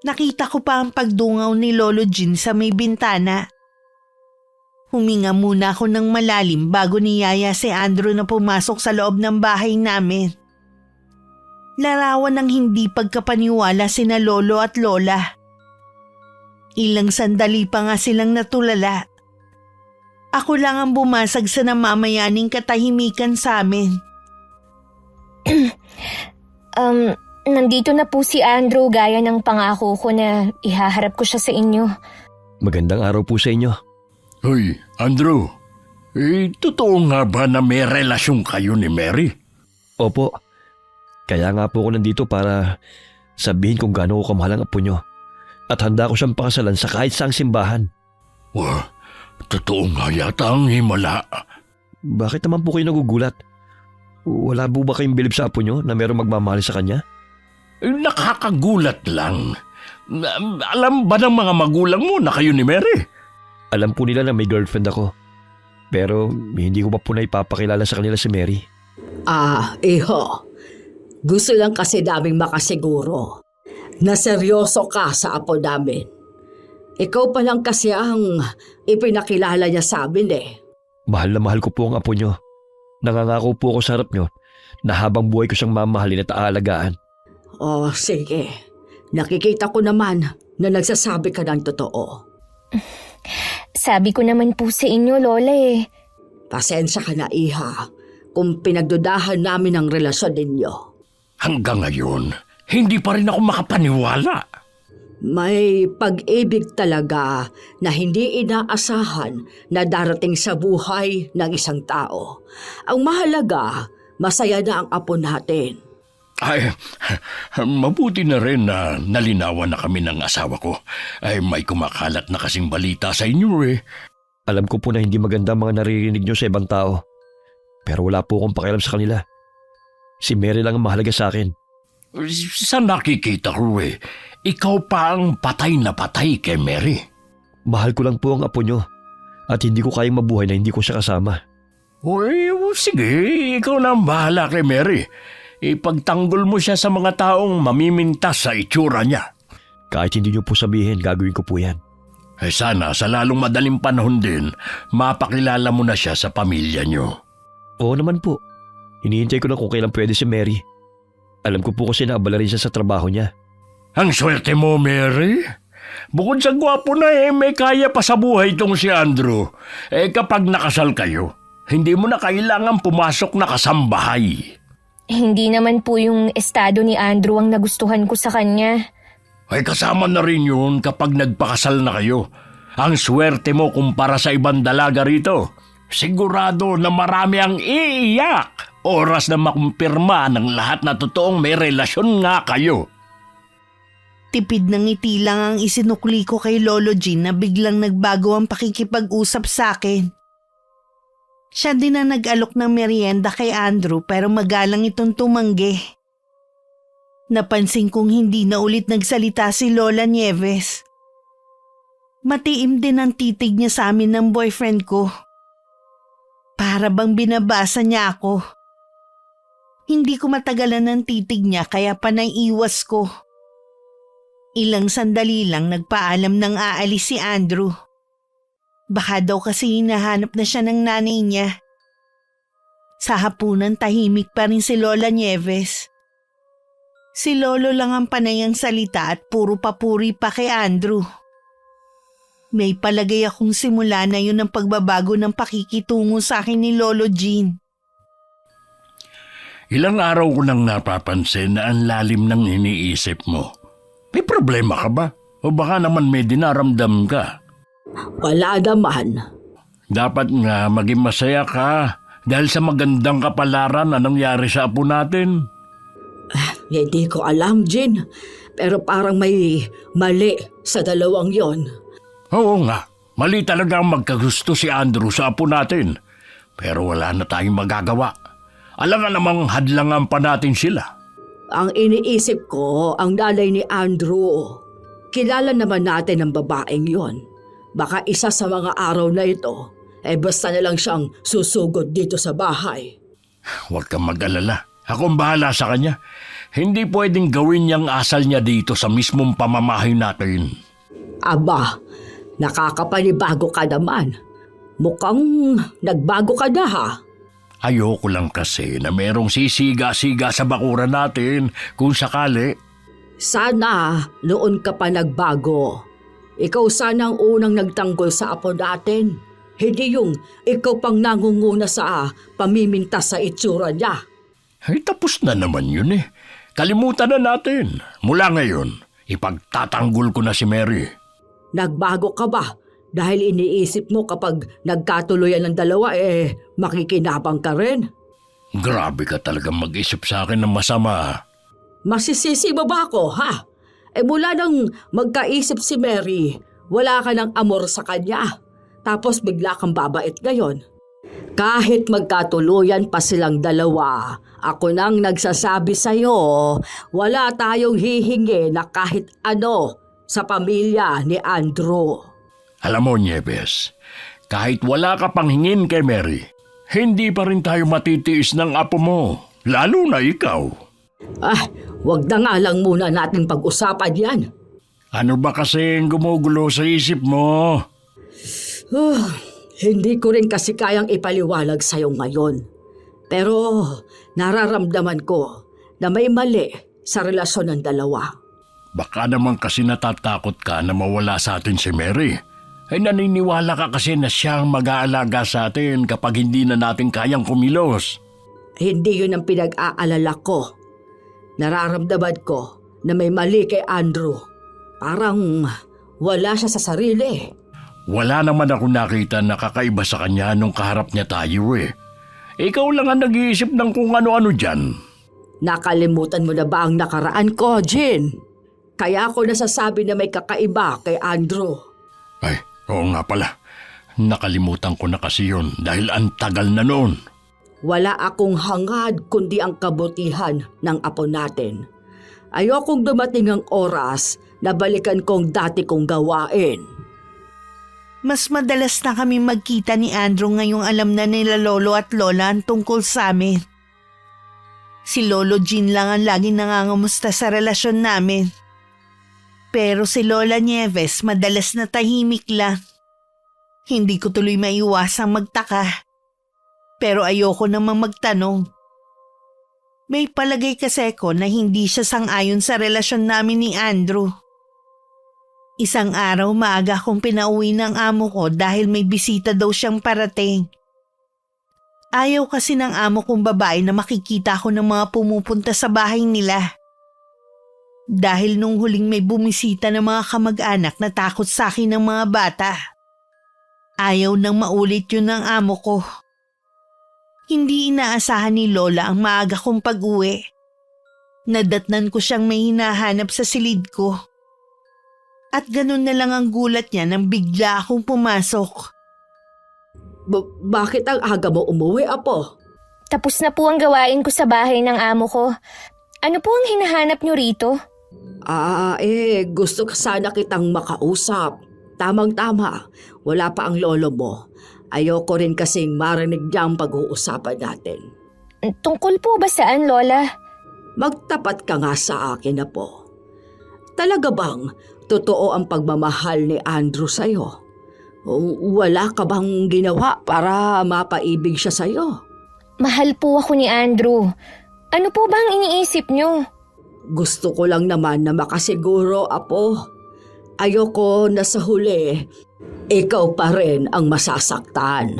Nakita ko pa ang pagdungaw ni Lolo Jean sa may bintana. Huminga muna ako ng malalim bago niyaya si Andrew na pumasok sa loob ng bahay namin. Larawan ng hindi pagkapaniwala sina Lolo at Lola. Ilang sandali pa nga silang natulala. Ako lang ang bumasag sa namamayaning katahimikan sa amin.
Nandito na po si Andrew gaya ng pangako ko na ihaharap ko siya sa inyo.
Magandang araw po sa inyo.
Hoy, Andrew. Totoo nga ba na may relasyon kayo ni Mary?
Opo. Kaya nga po ako nandito para sabihin kung gaano ko kamahal ang apo nyo. At handa ko siyang pakasalan sa kahit saang simbahan.
Wah, totoo nga yata ang himala.
Bakit naman po kayo nagugulat? Wala po ba kayong bilib sa apo nyo na merong magmamahal sa kanya?
Nakakagulat lang. Alam ba ng mga magulang mo na kayo ni Mary?
Alam po nila na may girlfriend ako. Pero hindi ko pa po na ipapakilala sa kanila si Mary.
Iho. Gusto lang kasi naming makasiguro na seryoso ka sa apo namin. Ikaw pa lang kasi ang ipinakilala niya sa amin eh.
Mahal na mahal ko po ang apo nyo. Nangangako po ako sa harap nyo na habang buhay ko siyang mamahalin at aalagaan.
Oh, sige. Nakikita ko naman na nagsasabi ka ng totoo.
Sabi ko naman po sa inyo, Lola eh.
Pasensya ka na, Iha, kung pinagdudahan namin ang relasyon ninyo.
Hanggang ngayon, hindi pa rin ako makapaniwala.
May pag-ibig talaga na hindi inaasahan na darating sa buhay ng isang tao. Ang mahalaga, masaya na ang apo natin.
Ay, mabuti na rin na nalinawan na kami ng asawa ko. Ay, may kumakalat na kasing balita sa inyo eh.
Alam ko po na hindi maganda ang mga naririnig nyo sa ibang tao. Pero wala po akong pakialam sa kanila. Si Mary lang ang mahalaga sa akin.
Sa nakikita ko eh, ikaw pa ang patay na patay kay Mary.
Mahal ko lang po ang apo nyo. At hindi ko kayang mabuhay na hindi ko siya kasama.
Uy, sige, ikaw na ang bahala kay Mary. Ipagtanggol mo siya sa mga taong mamimintas sa itsura niya.
Kahit hindi nyo po sabihin, gagawin ko po yan.
Sana sa lalong madaling panahon din, mapakilala mo na siya sa pamilya niyo.
Oo naman po. Hinihintay ko lang kung kailan pwede si Mary. Alam ko po kasi naabala rin siya sa trabaho niya.
Ang swerte mo, Mary. Bukod sa gwapo na may kaya pa sa buhay itong si Andrew. Kapag nakasal kayo, hindi mo na kailangan pumasok na kasambahay.
Hindi naman po yung estado ni Andrew ang nagustuhan ko sa kanya.
Kasama na rin yun kapag nagpakasal na kayo. Ang swerte mo kumpara sa ibang dalaga rito. Sigurado na marami ang iiyak. Oras na makumpirma ng lahat na totoong may relasyon nga kayo.
Tipid ng ngiti lang ang isinukli ko kay Lolo Jean na biglang nagbago ang pakikipag-usap sa akin. Siya din ang nag-alok ng merienda kay Andrew pero magalang itong tumanggi. Napansin kong hindi na ulit nagsalita si Lola Nieves. Matiim din ang titig niya sa amin ng boyfriend ko. Para bang binabasa niya ako. Hindi ko matagalan ng titig niya kaya panaiwas ko. Ilang sandali lang nagpaalam nang aalis si Andrew. Baka daw kasi hinahanap na siya ng nanay niya. Sa hapunan tahimik pa rin si Lola Nieves. Si Lolo lang ang panayang salita at puro papuri pa kay Andrew. May palagay akong simula na yun ang pagbabago ng pakikitungo sa akin ni Lolo Jean.
Ilang araw ko nang napapansin na ang lalim ng iniisip mo. May problema ka ba? O baka naman may dinaramdam ka?
Wala naman.
Dapat nga maging masaya ka dahil sa magandang kapalaran na nangyari sa apo natin.
Hindi ko alam, Jean. Pero parang may mali sa dalawang yon.
Oo nga, mali talaga ang magkagusto si Andrew sa apo natin. Pero wala na tayong magagawa. Alangan namang hadlangan pa natin sila.
Ang iniisip ko, ang nanay ni Andrew. Kilala naman natin ang babaeng yon. Baka isa sa mga araw na ito, basta na lang siyang susugod dito sa bahay.
Huwag kang mag-alala. Ako ang bahala sa kanya. Hindi pwedeng gawin niyang asal niya dito sa mismong pamamahay natin.
Aba, nakakapanibago ka naman. Mukhang nagbago ka na ha.
Ayoko lang kasi na merong sisiga-siga sa bakuran natin kung sakali.
Sana noon ka pa nagbago. Ikaw sana ang unang nagtanggol sa apo natin. Hindi yung ikaw pang nangunguna sa pamimintas sa itsura niya.
Tapos na naman yun eh. Kalimutan na natin. Mula ngayon, ipagtatanggol ko na si Mary.
Nagbago ka ba? Dahil iniisip mo kapag nagkatuluyan ng dalawa makikinabang ka rin?
Grabe ka talagang mag-isip sa akin ng masama.
Masisisi mo ba ako, ha? Mula nang magkaisip si Mary, wala ka ng amor sa kanya. Tapos bigla kang babait ngayon. Kahit magkatuluyan pa silang dalawa, ako nang nagsasabi sa'yo, wala tayong hihingi na kahit ano sa pamilya ni Andrew.
Alam mo, Nieves, kahit wala ka pang hingin kay Mary, hindi pa rin tayo matitiis ng apo mo, lalo na ikaw.
Wag na nga lang muna natin pag-usapan yan.
Ano ba kasing gumugulo sa isip mo?
Hindi ko rin kasi kayang ipaliwalag sa'yo ngayon. Pero nararamdaman ko na may mali sa relasyon ng dalawa.
Baka naman kasi natatakot ka na mawala sa atin si Mary. Naniniwala ka kasi na siyang mag-aalaga sa atin kapag hindi na natin kayang kumilos.
Hindi yun ang pinag-aalala ko. Nararamdaman ko na may mali kay Andrew. Parang wala siya sa sarili.
Wala naman ako nakita na kakaiba sa kanya nung kaharap niya tayo eh. Ikaw lang ang nag-iisip ng kung ano-ano dyan.
Nakalimutan mo na ba ang nakaraan ko, Jean? Kaya ako nasasabi na may kakaiba kay Andrew.
Ay, oo nga pala. Nakalimutan ko na kasi yun dahil ang tagal na noon.
Wala akong hangad kundi ang kabutihan ng apo natin. Ayokong dumating ang oras na balikan kong dati kong gawain.
Mas madalas na kami magkita ni Andrew ngayong alam na nila Lolo at Lola ang tungkol sa amin. Si Lolo Jean lang ang laging nangangamusta sa relasyon namin. Pero si Lola Nieves madalas na tahimik lang. Hindi ko tuloy maiwasang magtaka. Pero ayoko namang magtanong. May palagay kasi ko na hindi siya sang-ayon sa relasyon namin ni Andrew. Isang araw maaga akong pinauwi ng amo ko dahil may bisita daw siyang parating. Ayaw kasi ng amo kong babae na makikita ko ng mga pumupunta sa bahay nila. Dahil nung huling may bumisita ng mga kamag-anak na takot sa akin ng mga bata. Ayaw nang maulit yun ng amo ko. Hindi inaasahan ni Lola ang maaga kong pag-uwi. Nadatnan ko siyang may hinahanap sa silid ko. At ganun na lang ang gulat niya nang bigla akong pumasok.
Bakit ang aga mo umuwi, Apo?
Tapos na po ang gawain ko sa bahay ng amo ko. Ano po ang hinahanap niyo rito?
Gusto ka sana kitang makausap. Tamang-tama, wala pa ang lolo mo. Ayoko rin kasing marinig niya ang pag-uusapan natin.
Tungkol po ba saan, Lola?
Magtapat ka nga sa akin, Apo. Talaga bang totoo ang pagmamahal ni Andrew sa'yo? Wala ka bang ginawa para mapaibig siya sa'yo?
Mahal po ako ni Andrew. Ano po ba ang iniisip niyo?
Gusto ko lang naman na makasiguro, Apo. Ayoko na sa huli, ikaw pa rin ang masasaktan.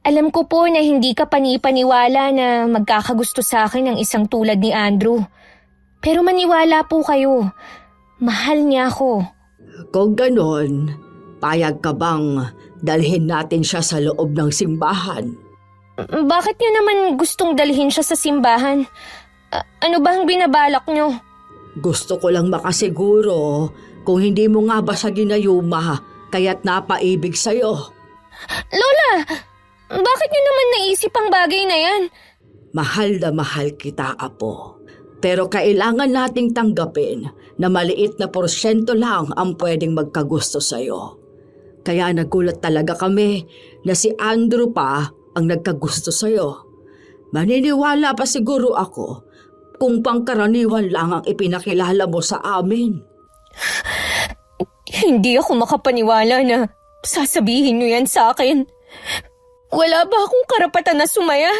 Alam ko po na hindi ka panipaniwala na magkakagusto sa akin ng isang tulad ni Andrew. Pero maniwala po kayo. Mahal niya ako.
Kung ganon, payag ka bang dalhin natin siya sa loob ng simbahan?
Bakit niyo naman gustong dalhin siya sa simbahan? Ano ba ang binabalak niyo?
Gusto ko lang makasiguro kung hindi mo nga ba siya ginayuma kaya't napaibig sa'yo.
Lola! Bakit niyo naman naisip ang bagay na yan?
Mahal na mahal kita, Apo. Pero kailangan nating tanggapin na maliit na porsyento lang ang pwedeng magkagusto sa'yo. Kaya nagulat talaga kami na si Andrew pa ang nagkagusto sa'yo. Maniniwala pa siguro ako kung pangkaraniwan lang ang ipinakilala mo sa amin.
Hindi ako makapaniwala na sasabihin niyo yan sa akin. Wala ba akong karapatan na sumaya?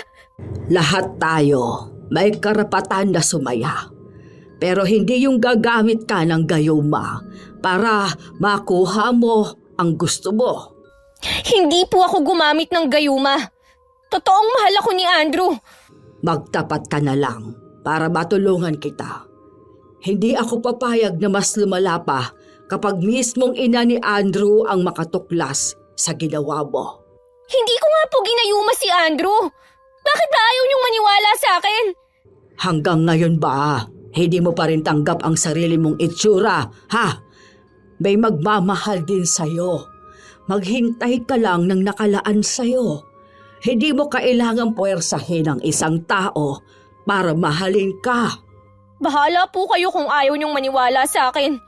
Lahat tayo may karapatan na sumaya. Pero hindi yung gagamit ka ng gayuma para makuha mo ang gusto mo.
Hindi po ako gumamit ng gayuma. Totoong mahal ako ni Andrew.
Magtapat ka na lang para matulungan kita. Hindi ako papayag na mas lumala pa kapag mismong ina ni Andrew ang makatuklas sa ginawa mo.
Hindi ko nga po ginayuma si Andrew. Bakit ba ayaw niyong maniwala sa akin?
Hanggang ngayon ba, hindi mo pa rin tanggap ang sarili mong itsura, ha? May magmamahal din sa'yo. Maghintay ka lang ng nakalaan sa'yo. Hindi mo kailangang puwersahin ang isang tao para mahalin ka.
Bahala po kayo kung ayaw niyong maniwala sa akin.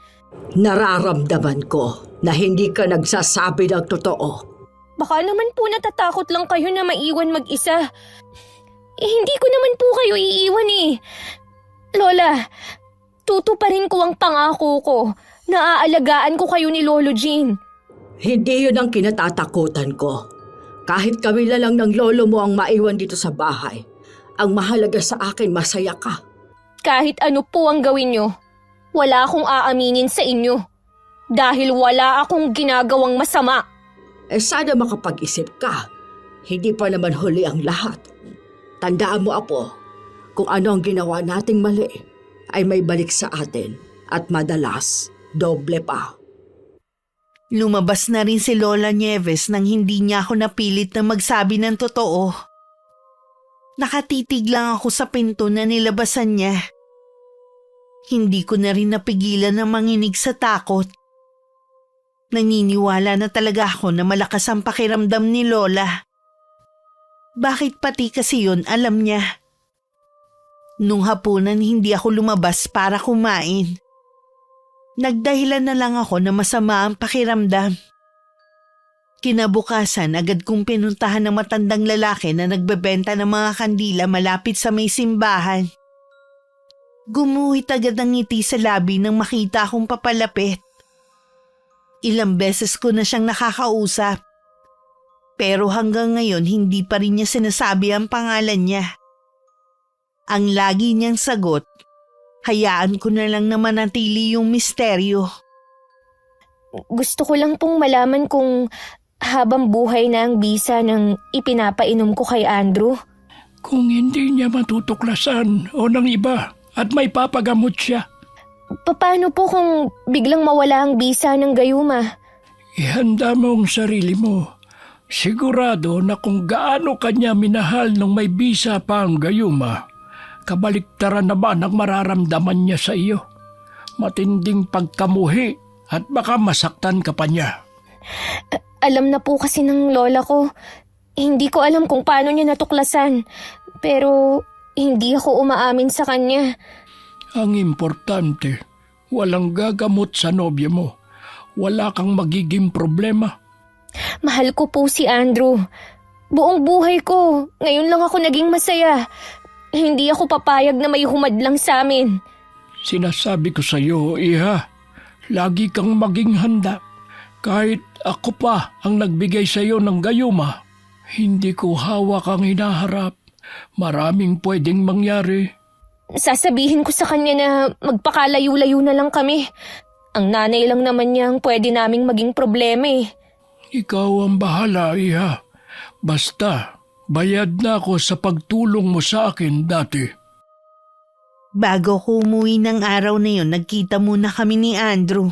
Nararamdaman ko na hindi ka nagsasabi ng totoo.
Baka naman po natatakot lang kayo na maiwan mag-isa. Hindi ko naman po kayo iiwan eh. Lola, tutuparin ko ang pangako ko na aalagaan ko kayo ni Lolo Jean.
Hindi yun ang kinatatakutan ko. Kahit kami lang ng lolo mo ang maiwan dito sa bahay, ang mahalaga sa akin masaya ka.
Kahit ano po ang gawin nyo, wala akong aaminin sa inyo. Dahil wala akong ginagawang masama.
Sana makapag-isip ka. Hindi pa naman huli ang lahat. Tandaan mo, Apo, kung ano ang ginawa nating mali ay may balik sa atin at madalas, doble pa.
Lumabas na rin si Lola Nieves nang hindi niya ako napilit na magsabi ng totoo. Nakatitig lang ako sa pinto na nilabasan niya. Hindi ko na rin napigilan na manginig sa takot. Naniniwala na talaga ako na malakas ang pakiramdam ni Lola. Bakit pati kasi yun alam niya? Nung hapunan hindi ako lumabas para kumain. Nagdahilan na lang ako na masama ang pakiramdam. Kinabukasan agad kong pinuntahan ng matandang lalaki na nagbebenta ng mga kandila malapit sa may simbahan. Gumuhit agad ang ngiti sa labi nang makita akong papalapit. Ilang beses ko na siyang nakakausap. Pero hanggang ngayon hindi pa rin niya sinasabi ang pangalan niya. Ang lagi niyang sagot, hayaan ko na lang na manatili yung misteryo.
Gusto ko lang pong malaman kung habang buhay na ang bisa ng ipinapainom ko kay Andrew.
Kung hindi niya matutuklasan o ng iba at may papagamot siya,
Paano po kung biglang mawala ang bisa ng gayuma?
ihanda mo ang sarili mo. Sigurado na kung gaano kanya minahal nung may bisa pa ang gayuma, kabaliktaran naman ang mararamdaman niya sa iyo. Matinding pagkamuhi at baka masaktan ka pa niya.
Alam na po kasi ng lola ko. Hindi ko alam kung paano niya natuklasan. Pero hindi ako umaamin sa kanya.
Ang importante, walang gagamot sa nobya mo. Wala kang magiging problema.
Mahal ko po si Andrew. Buong buhay ko, ngayon lang ako naging masaya. Hindi ako papayag na may humadlang sa amin.
Sinasabi ko sa iyo, Iha, lagi kang maging handa. Kahit ako pa ang nagbigay sa iyo ng gayuma, hindi ko hawak ang hinaharap. Maraming pwedeng mangyari.
Sasabihin ko sa kanya na magpakalayo-layo na lang kami. Ang nanay lang naman niya ang pwede naming maging problema eh.
Ikaw ang bahala, Iha. Basta, bayad na ako sa pagtulong mo sa akin dati.
Bago ko umuwi ng araw na yun, nagkita muna kami ni Andrew.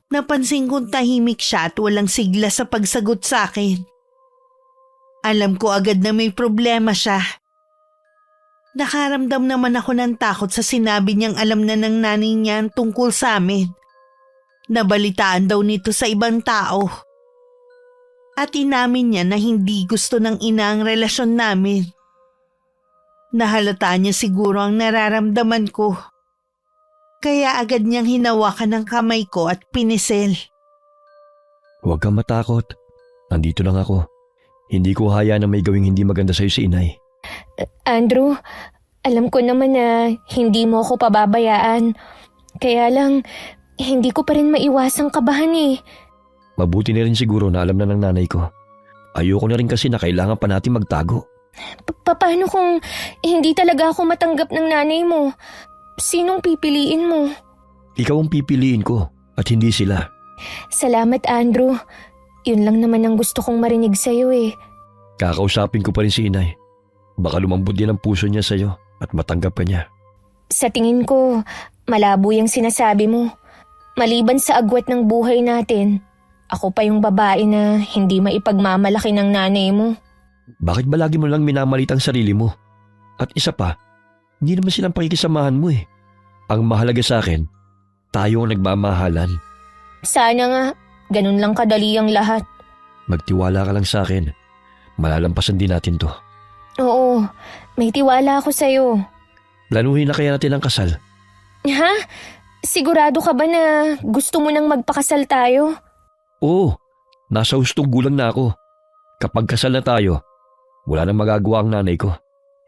Napansin kong tahimik siya at walang sigla sa pagsagot sa akin. Alam ko agad na may problema siya. Nakaramdam naman ako ng takot sa sinabi niyang alam na ng nanay niya ang tungkol sa amin. Nabalitaan daw nito sa ibang tao. At inamin niya na hindi gusto ng ina ang relasyon namin. Nahalata niya siguro ang nararamdaman ko. Kaya agad niyang hinawakan ng kamay ko at pinisil.
Huwag kang matakot. Nandito lang ako. Hindi ko hayaan na may gawing hindi maganda sa'yo si inay.
Andrew, alam ko naman na hindi mo ako pababayaan. Kaya lang, hindi ko pa rin maiwasang kabahan eh.
Mabuti na rin siguro na alam na ng nanay ko. Ayoko na rin kasi na kailangan pa natin magtago.
Paano kung hindi talaga ako matanggap ng nanay mo? Sinong pipiliin mo?
Ikaw ang pipiliin ko at hindi sila.
Salamat, Andrew. Yun lang naman ang gusto kong marinig sa'yo eh.
Kakausapin ko pa rin si inay. Baka lumambot din ang puso niya sa'yo at matanggap ka niya.
Sa tingin ko, malabo yung sinasabi mo. Maliban sa agwat ng buhay natin, ako pa yung babae na hindi maipagmamalaki ng nanay mo.
Bakit ba lagi mo lang minamalit ang sarili mo? At isa pa, hindi naman silang pakikisamahan mo eh. Ang mahalaga sa akin, tayo ang nagmamahalan.
Sana nga, ganun lang kadali ang lahat.
Magtiwala ka lang sa akin. Malalampasan din natin to.
Oo, may tiwala ako sa'yo.
Planuhin na kaya natin ang kasal.
Ha? Sigurado ka ba na gusto mo nang magpakasal tayo?
Oo, nasa hustong gulang na ako. Kapag kasal na tayo, wala nang magagawa ang nanay ko.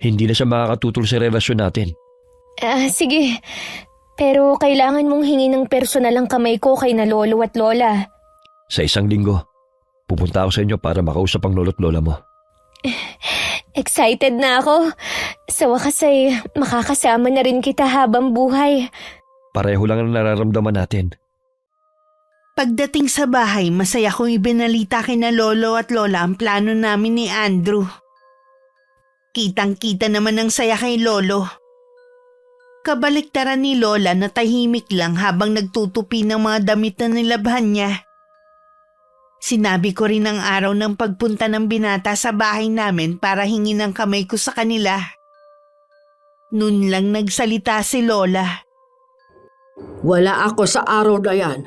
Hindi na siya makakatutol sa relasyon natin.
Sige. Pero kailangan mong hingin ng personal ang kamay ko kay na lolo at lola.
Sa isang linggo, pupunta ako sa inyo para makausap ang lolo't lola mo.
Excited na ako. Sa wakas ay makakasama na rin kita habang buhay.
Pareho lang ang nararamdaman natin.
Pagdating sa bahay, masaya kong ibinalita kina lolo at lola ang plano namin ni Andrew. Kitang-kita naman ang saya kay lolo. Kabaliktaran ni lola na tahimik lang habang nagtutupi ng mga damit na nilabhan niya. Sinabi ko rin ang araw ng pagpunta ng binata sa bahay namin para hingin ang kamay ko sa kanila. Noon lang nagsalita si lola.
Wala ako sa araw na yan.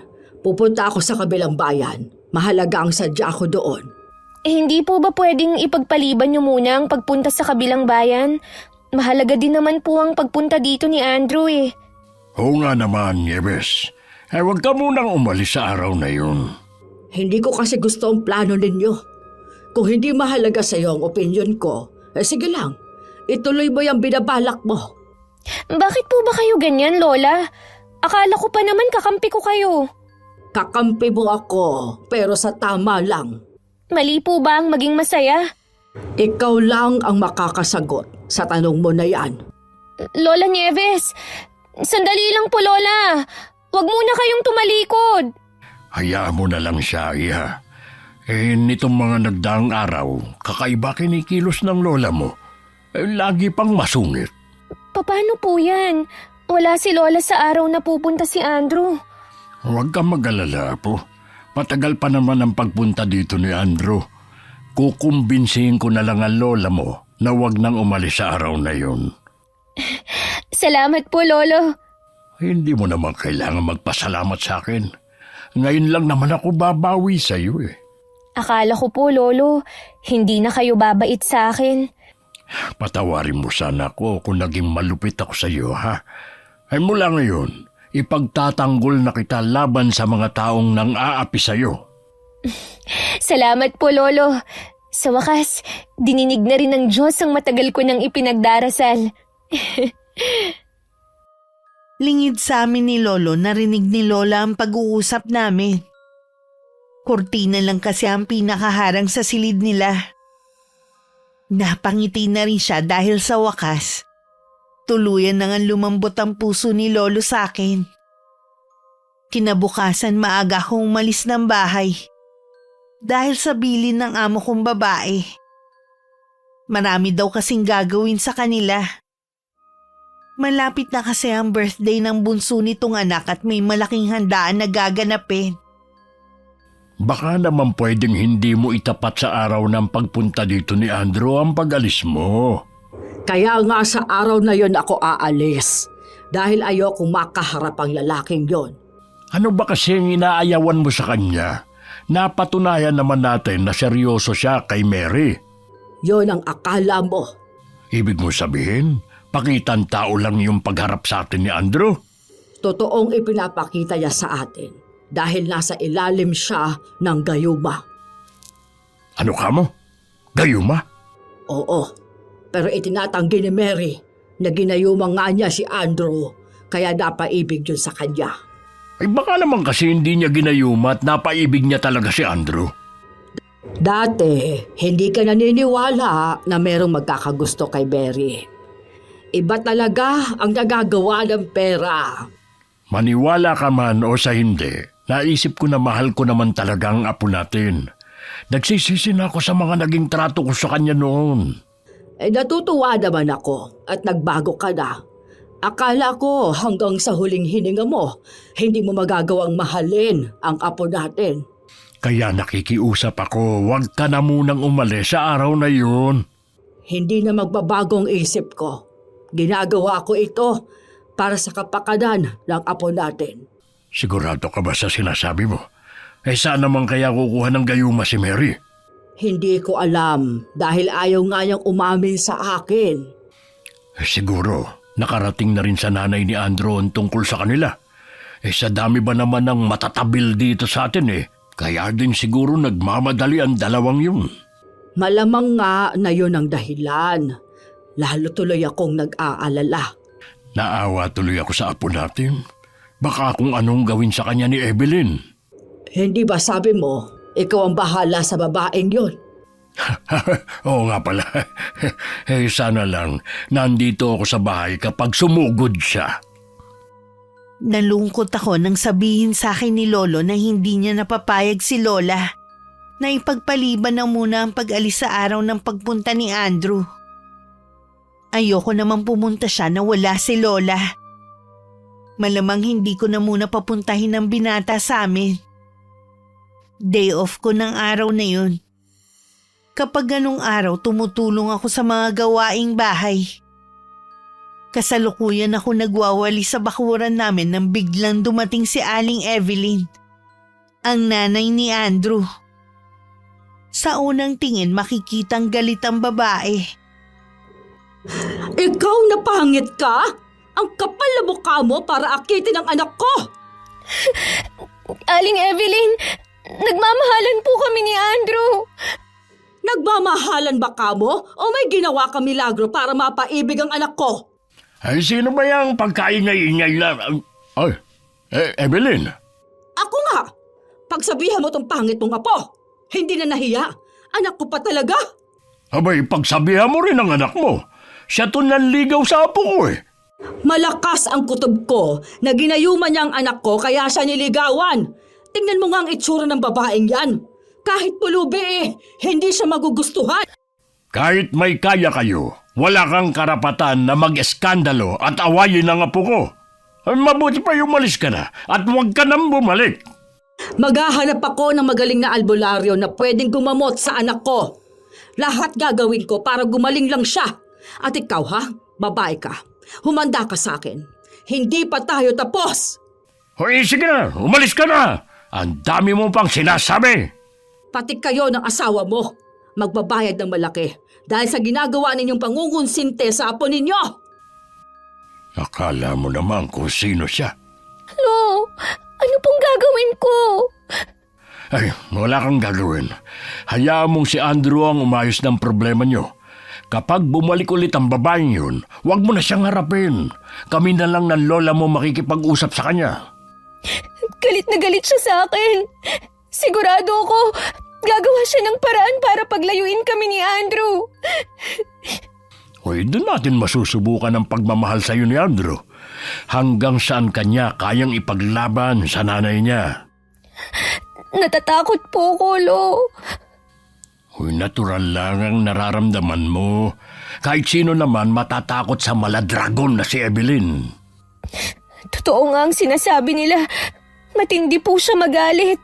Pupunta ako sa kabilang bayan. Mahalaga ang sadya ko doon.
Hindi po ba pwedeng ipagpaliban niyo muna ang pagpunta sa kabilang bayan? Mahalaga din naman po ang pagpunta dito ni Andrew eh.
Oo nga naman, Nieves. Huwag ka munang umalis sa araw na yun.
Hindi ko kasi gusto ang plano ninyo. Kung hindi mahalaga sa iyo ang opinyon ko, sige lang. Ituloy mo yung binabalak mo.
Bakit po ba kayo ganyan, Lola? Akala ko pa naman kakampi ko kayo.
Kakampi mo ako, pero sa tama lang.
Mali po ba ang maging masaya?
Ikaw lang ang makakasagot. sa tanong mo na yan?
Lola Nieves, sandali lang po, Lola. Huwag muna kayong tumalikod.
Hayaan mo na lang siya, iha. Nitong mga nagdaang araw, kakaiba kinikilos ng lola mo. Lagi pang masungit.
Paano po yan? Wala si Lola sa araw na pupunta si Andrew.
Huwag kang mag-alala po. Matagal pa naman ang pagpunta dito ni Andrew. Kukumbinsihin ko na lang ang lola mo na huwag nang umalis sa araw na yun.
Salamat po, Lolo.
Hindi mo naman kailangan magpasalamat sa akin. Ngayon lang naman ako babawi sa iyo eh.
Akala ko po, Lolo, hindi na kayo babait sa akin.
Patawarin mo sana ako kung naging malupit ako sa iyo, ha? Ay mula ngayon, ipagtatanggol na kita laban sa mga taong nang-aapi sa iyo.
Salamat po, Lolo. Sa wakas, dininig na rin ng Diyos ang matagal ko nang ipinagdarasal.
Lingid sa amin ni Lolo, narinig ni Lola ang pag-uusap namin. Kurtina lang kasi ang pinakaharang sa silid nila. Napangiti na rin siya dahil sa wakas, tuluyan nang lumambot ang puso ni Lolo sa akin. Kinabukasan maaga akong umalis ng bahay dahil sa bilin ng amo kong babae. Marami daw kasing gagawin sa kanila. Malapit na kasi ang birthday ng bunso nitong anak at may malaking handaan na gaganapin.
Baka naman pwedeng hindi mo itapat sa araw ng pagpunta dito ni Andrew ang pag-alis mo.
Kaya nga sa araw na yon ako aalis. Dahil ayokong makaharap ang lalaking yon.
Ano ba kasi ang inaayawan mo sa kanya? Napatunayan naman natin na seryoso siya kay Mary.
Yon ang akala mo.
Ibig mo sabihin, pakitang tao lang yung pagharap sa atin ni Andrew?
Totoong ipinapakita niya sa atin. Dahil nasa ilalim siya ng gayuma.
Ano ka mo? Gayuma?
Oo, pero itinatanggi ni Mary na ginayuma nga niya si Andrew, kaya napaibig yun sa kanya.
Ay baka naman kasi hindi niya ginayuma at napaibig niya talaga si Andrew.
Dati, hindi ka naniniwala na merong magkakagusto kay Mary. Iba talaga ang nagagawa ng pera.
Maniwala ka man o sa hindi, naisip ko na mahal ko naman talaga ang apo natin. Nagsisisi na ako sa mga naging trato ko sa kanya noon.
Natutuwa naman ako at nagbago ka na. Akala ko hanggang sa huling hininga mo, hindi mo magagawang mahalin ang apo natin.
Kaya nakikiusap ako, huwag ka na munang umalis sa araw na yun.
Hindi na magbabagong isip ko. Ginagawa ko ito para sa kapakanan ng apo natin.
Sigurado ka ba sa sinasabi mo? Saan naman kaya kukuha ng gayuma si Mary?
Hindi ko alam dahil ayaw nga niyang umamin sa akin.
Siguro, nakarating na rin sa nanay ni Andrew ang tungkol sa kanila. Sa dami ba naman ng matatabil dito sa atin kaya din siguro nagmamadali ang dalawang yun.
Malamang nga na yun ang dahilan. Lalo tuloy akong nag-aalala.
Naawa tuloy ako sa apo natin. Baka kung anong gawin sa kanya ni Evelyn.
Hindi ba sabi mo, ikaw ang bahala sa babaeng yun?
Oo nga pala. Sana lang, nandito ako sa bahay kapag sumugod siya.
Nalungkot ako nang sabihin sa akin ni Lolo na hindi niya napapayag si Lola na ipagpaliban na muna ang pag-alis sa araw ng pagpunta ni Andrew. Ayoko naman pumunta siya na wala si Lola. Malamang hindi ko na muna papuntahin ang binata sa amin. Day off ko ng araw na yun. Kapag ganong araw, tumutulong ako sa mga gawaing bahay. Kasalukuyan ako nagwawali sa bakuran namin nang biglang dumating si Aling Evelyn, ang nanay ni Andrew. Sa unang tingin makikitang galit ang babae.
Ikaw na pangit ka? Ang kapal na mukha mo para akitin ang anak ko!
Aling Evelyn, nagmamahalan po kami ni Andrew.
Nagmamahalan ba ka mo o may ginawa ka milagro para mapaibig ang anak ko?
Sino ba yung pagkaingay-ingay na... Evelyn?
Ako nga! Pagsabihan mo tong pangit mong apo, hindi na nahiya. Anak ko pa talaga.
Abay, pagsabihan mo rin ang anak mo. Siya to nanligaw sa apo ko eh.
Malakas ang kutob ko na ginayuman niya ang anak ko kaya siya niligawan. Tingnan mo nga ang itsura ng babaeng yan. Kahit pulubi hindi siya magugustuhan.
Kahit may kaya kayo, wala kang karapatan na mag-eskandalo at awayin ang apo ko. Mabuti pa umalis ka na at huwag ka nang bumalik.
Maghahanap ako ng magaling na albularyo na pwedeng gumamot sa anak ko. Lahat gagawin ko para gumaling lang siya. At ikaw babae ka. Humanda ka sa akin. Hindi pa tayo tapos.
Hoy, sige na, umalis ka na. Ang dami mo pang sinasabi.
Pati kayo ng asawa mo. Magbabayad ng malaki dahil sa ginagawa ninyong pangungunsinte sa apo ninyo.
Akala mo naman kung sino siya.
Lo, ano pong gagawin ko?
Ay, wala kang gagawin. Hayaan mong si Andrew ang umayos ng problema nyo. Kapag bumalik ulit ang babaeng yun, huwag mo na siyang harapin. Kami na lang ng lola mo makikipag-usap sa kanya.
Galit na galit siya sa akin. Sigurado ako, gagawa siya ng paraan para paglayuin kami ni Andrew.
Hoy, doon natin masusubukan ang pagmamahal sa iyo ni Andrew. Hanggang saan kanya kayang ipaglaban sa nanay niya.
Natatakot po ko, Lo.
Hoy, natural lang ang nararamdaman mo. Kahit sino naman matatakot sa maladragon na si Evelyn.
Totoo nga ang sinasabi nila. Matindi po siya magalit.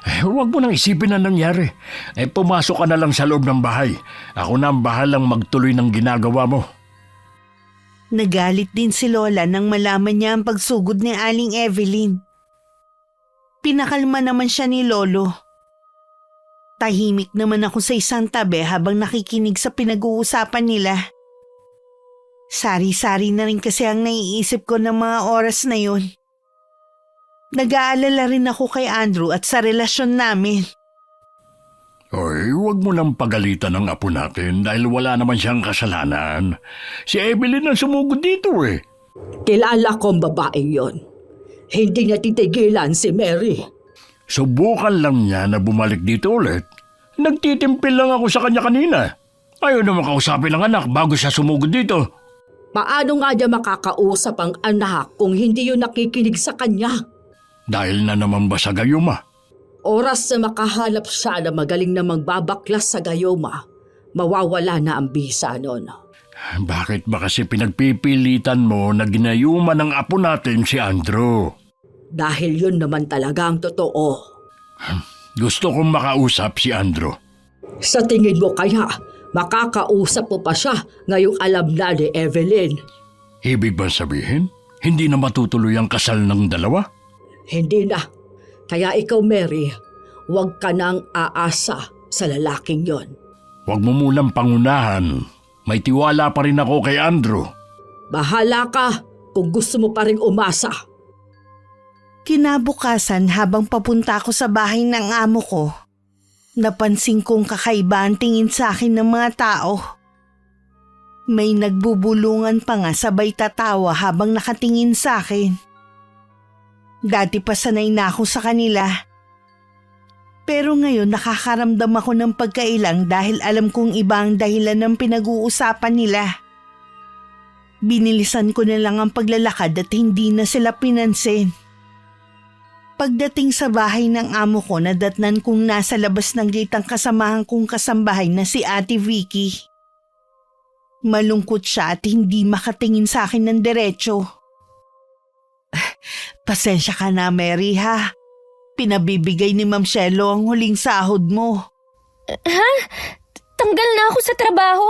Huwag mo nang isipin na nangyari. Pumasok ka na lang sa loob ng bahay. Ako na ang bahalang magtuloy ng ginagawa mo.
Nagalit din si Lola nang malaman niya ang pagsugod ni Aling Evelyn. Pinakalma naman siya ni Lolo. Tahimik naman ako sa isang tabi habang nakikinig sa pinag-uusapan nila. Sari-sari na rin kasi ang naiisip ko ng mga oras na yun. Nag-aalala rin ako kay Andrew at sa relasyon namin.
Hoy, huwag mo nang pagalitan ang apo natin dahil wala naman siyang kasalanan. Si Evelyn ang sumugod dito eh.
Kilala ko ang babaeng yon. Hindi niya titigilan si Mary.
Subukan lang niya na bumalik dito ulit. Nagtitimpil lang ako sa kanya kanina. Ayaw na makausapin ang anak bago siya sumugod dito.
Paano nga niya makakausap ang anak kung hindi yun nakikinig sa kanya?
Dahil na naman ba sa gayuma?
Oras na makahanap siya na magaling na magbabaklas sa gayoma, mawawala na ang bisa nun.
Bakit ba kasi pinagpipilitan mo na ginayuman ng apo natin si Andrew?
Dahil yun naman talaga ang totoo.
Gusto kong makausap si Andrew.
Sa tingin mo kaya, makakausap mo pa siya ngayong alam na ni Evelyn?
Ibig bang sabihin, hindi na matutuloy ang kasal ng dalawa?
Hindi na. Kaya ikaw, Mary, huwag ka nang aasa sa lalaking yon.
Huwag mo munang pangunahan. May tiwala pa rin ako kay Andrew.
Bahala ka kung gusto mo pa rin umasa.
Kinabukasan habang papunta ako sa bahay ng amo ko, napansin kong kakaiba ang tingin sa akin ng mga tao. May nagbubulungan pa nga sabay tatawa habang nakatingin sa akin. Dati pa sanay na ako sa kanila. Pero ngayon nakakaramdam ako ng pagkailang dahil alam kong iba ang dahilan ng pinag-uusapan nila. Binilisan ko na lang ang paglalakad at hindi na sila pinansin. Pagdating sa bahay ng amo ko, nadatnan kong nasa labas ng gate ang kasamahan kong kasambahay na si Ate Vicky. Malungkot siya at hindi makatingin sa akin ng diretso. Pasensya ka na, Mary, ha? Pinabibigay ni Ma'am Shelo ang huling sahod mo.
Ha? Tanggal na ako sa trabaho?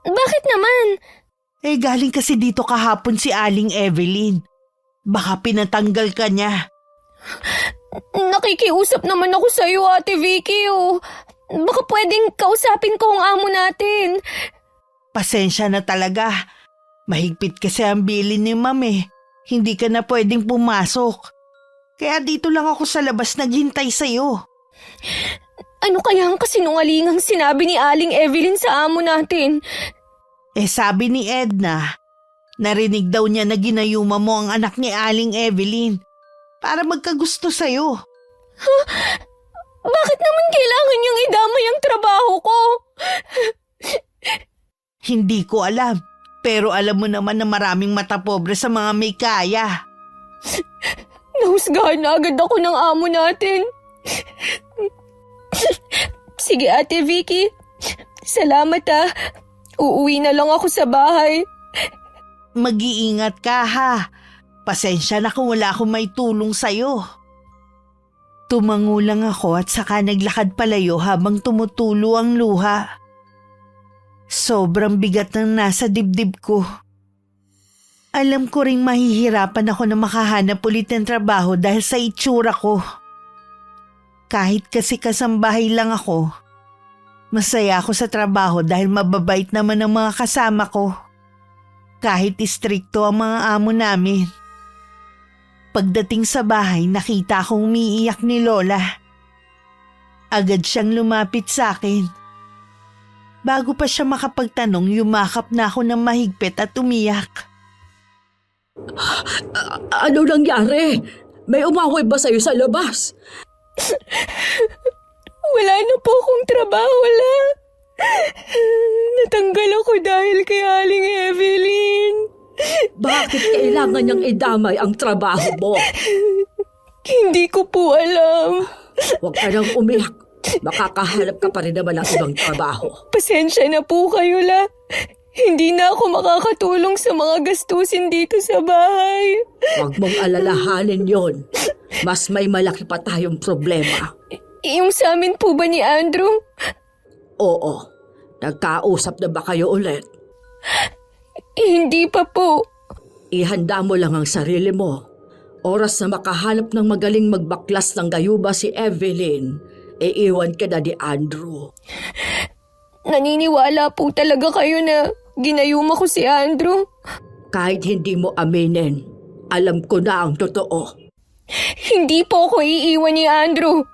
Bakit naman?
Galing kasi dito kahapon si Aling Evelyn. Baka pinatanggal ka niya.
Nakikiusap naman ako sa iyo, Ate Vicky. Baka pwedeng kausapin ko ang amo natin.
Pasensya na talaga. Mahigpit kasi ang bilin ni Ma'am eh. Hindi ka na pwedeng pumasok. Kaya dito lang ako sa labas naghintay sa'yo.
Ano kaya ang kasinungalingang sinabi ni Aling Evelyn sa amo natin?
Sabi ni Edna, narinig daw niya na ginayuma mo ang anak ni Aling Evelyn para magkagusto sa'yo.
Bakit naman kailangan niyang idamay ang trabaho ko?
hindi ko alam. Pero alam mo naman na maraming mata pobre sa mga may kaya.
Nahusgahan na agad ako ng amo natin. Sige Ate Vicky, salamat ah. Uuwi na lang ako sa bahay.
Mag-iingat ka ha. Pasensya na kung wala akong may tulong sa'yo. Tumango lang ako at saka naglakad palayo habang tumutulo ang luha. Sobrang bigat ng nasa dibdib ko. Alam ko ring mahihirapan ako na makahanap ulit ng trabaho dahil sa itsura ko. Kahit kasi kasambahay lang ako, masaya ako sa trabaho dahil mababait naman ang mga kasama ko. Kahit istrikto ang mga amo namin. Pagdating sa bahay, nakita akong umiiyak ni Lola. Agad siyang lumapit sa akin. Bago pa siya makapagtanong, yumakap na ako ng mahigpit at umiyak.
Ano nangyari? May umaway ba sa'yo sa labas?
Wala na po akong trabaho, wala. Natanggal ako dahil kay Aling Evelyn.
Bakit kailangan niyang idamay ang trabaho mo?
Hindi ko po alam.
Huwag ka nang umiyak. Makakahanap ka pa rin naman ng ibang trabaho.
Pasensya na po kayo, la. Hindi na ako makakatulong sa mga gastusin dito sa bahay.
Huwag mong alalahanin yon. Mas may malaki pa tayong problema.
Yung sa amin po ba ni Andrew?
Oo. Nagkausap na ba kayo ulit?
Hindi pa po.
Ihanda mo lang ang sarili mo. Oras na makahanap ng magaling magbaklas ng gayuba si Evelyn, iiwan ka na ni Andrew.
Naniniwala po talaga kayo na ginayuma ko si Andrew?
Kahit hindi mo aminin, alam ko na ang totoo.
Hindi po ako iiwan ni Andrew.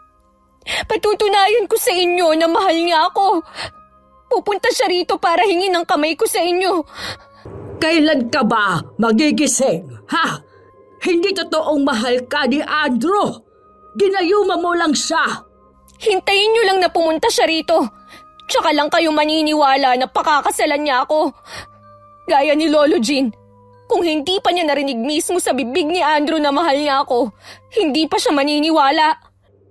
Patutunayan ko sa inyo na mahal niya ako. Pupunta siya rito para hingin ang kamay ko sa inyo.
Kailan ka ba magigising, ha? Hindi totoong mahal ka ni Andrew. Ginayuma mo lang siya.
Hintayin niyo lang na pumunta siya rito. Tsaka lang kayo maniniwala na pakakasalan niya ako. Gaya ni Lolo Jean. Kung hindi pa niya narinig mismo sa bibig ni Andrew na mahal niya ako, hindi pa siya maniniwala.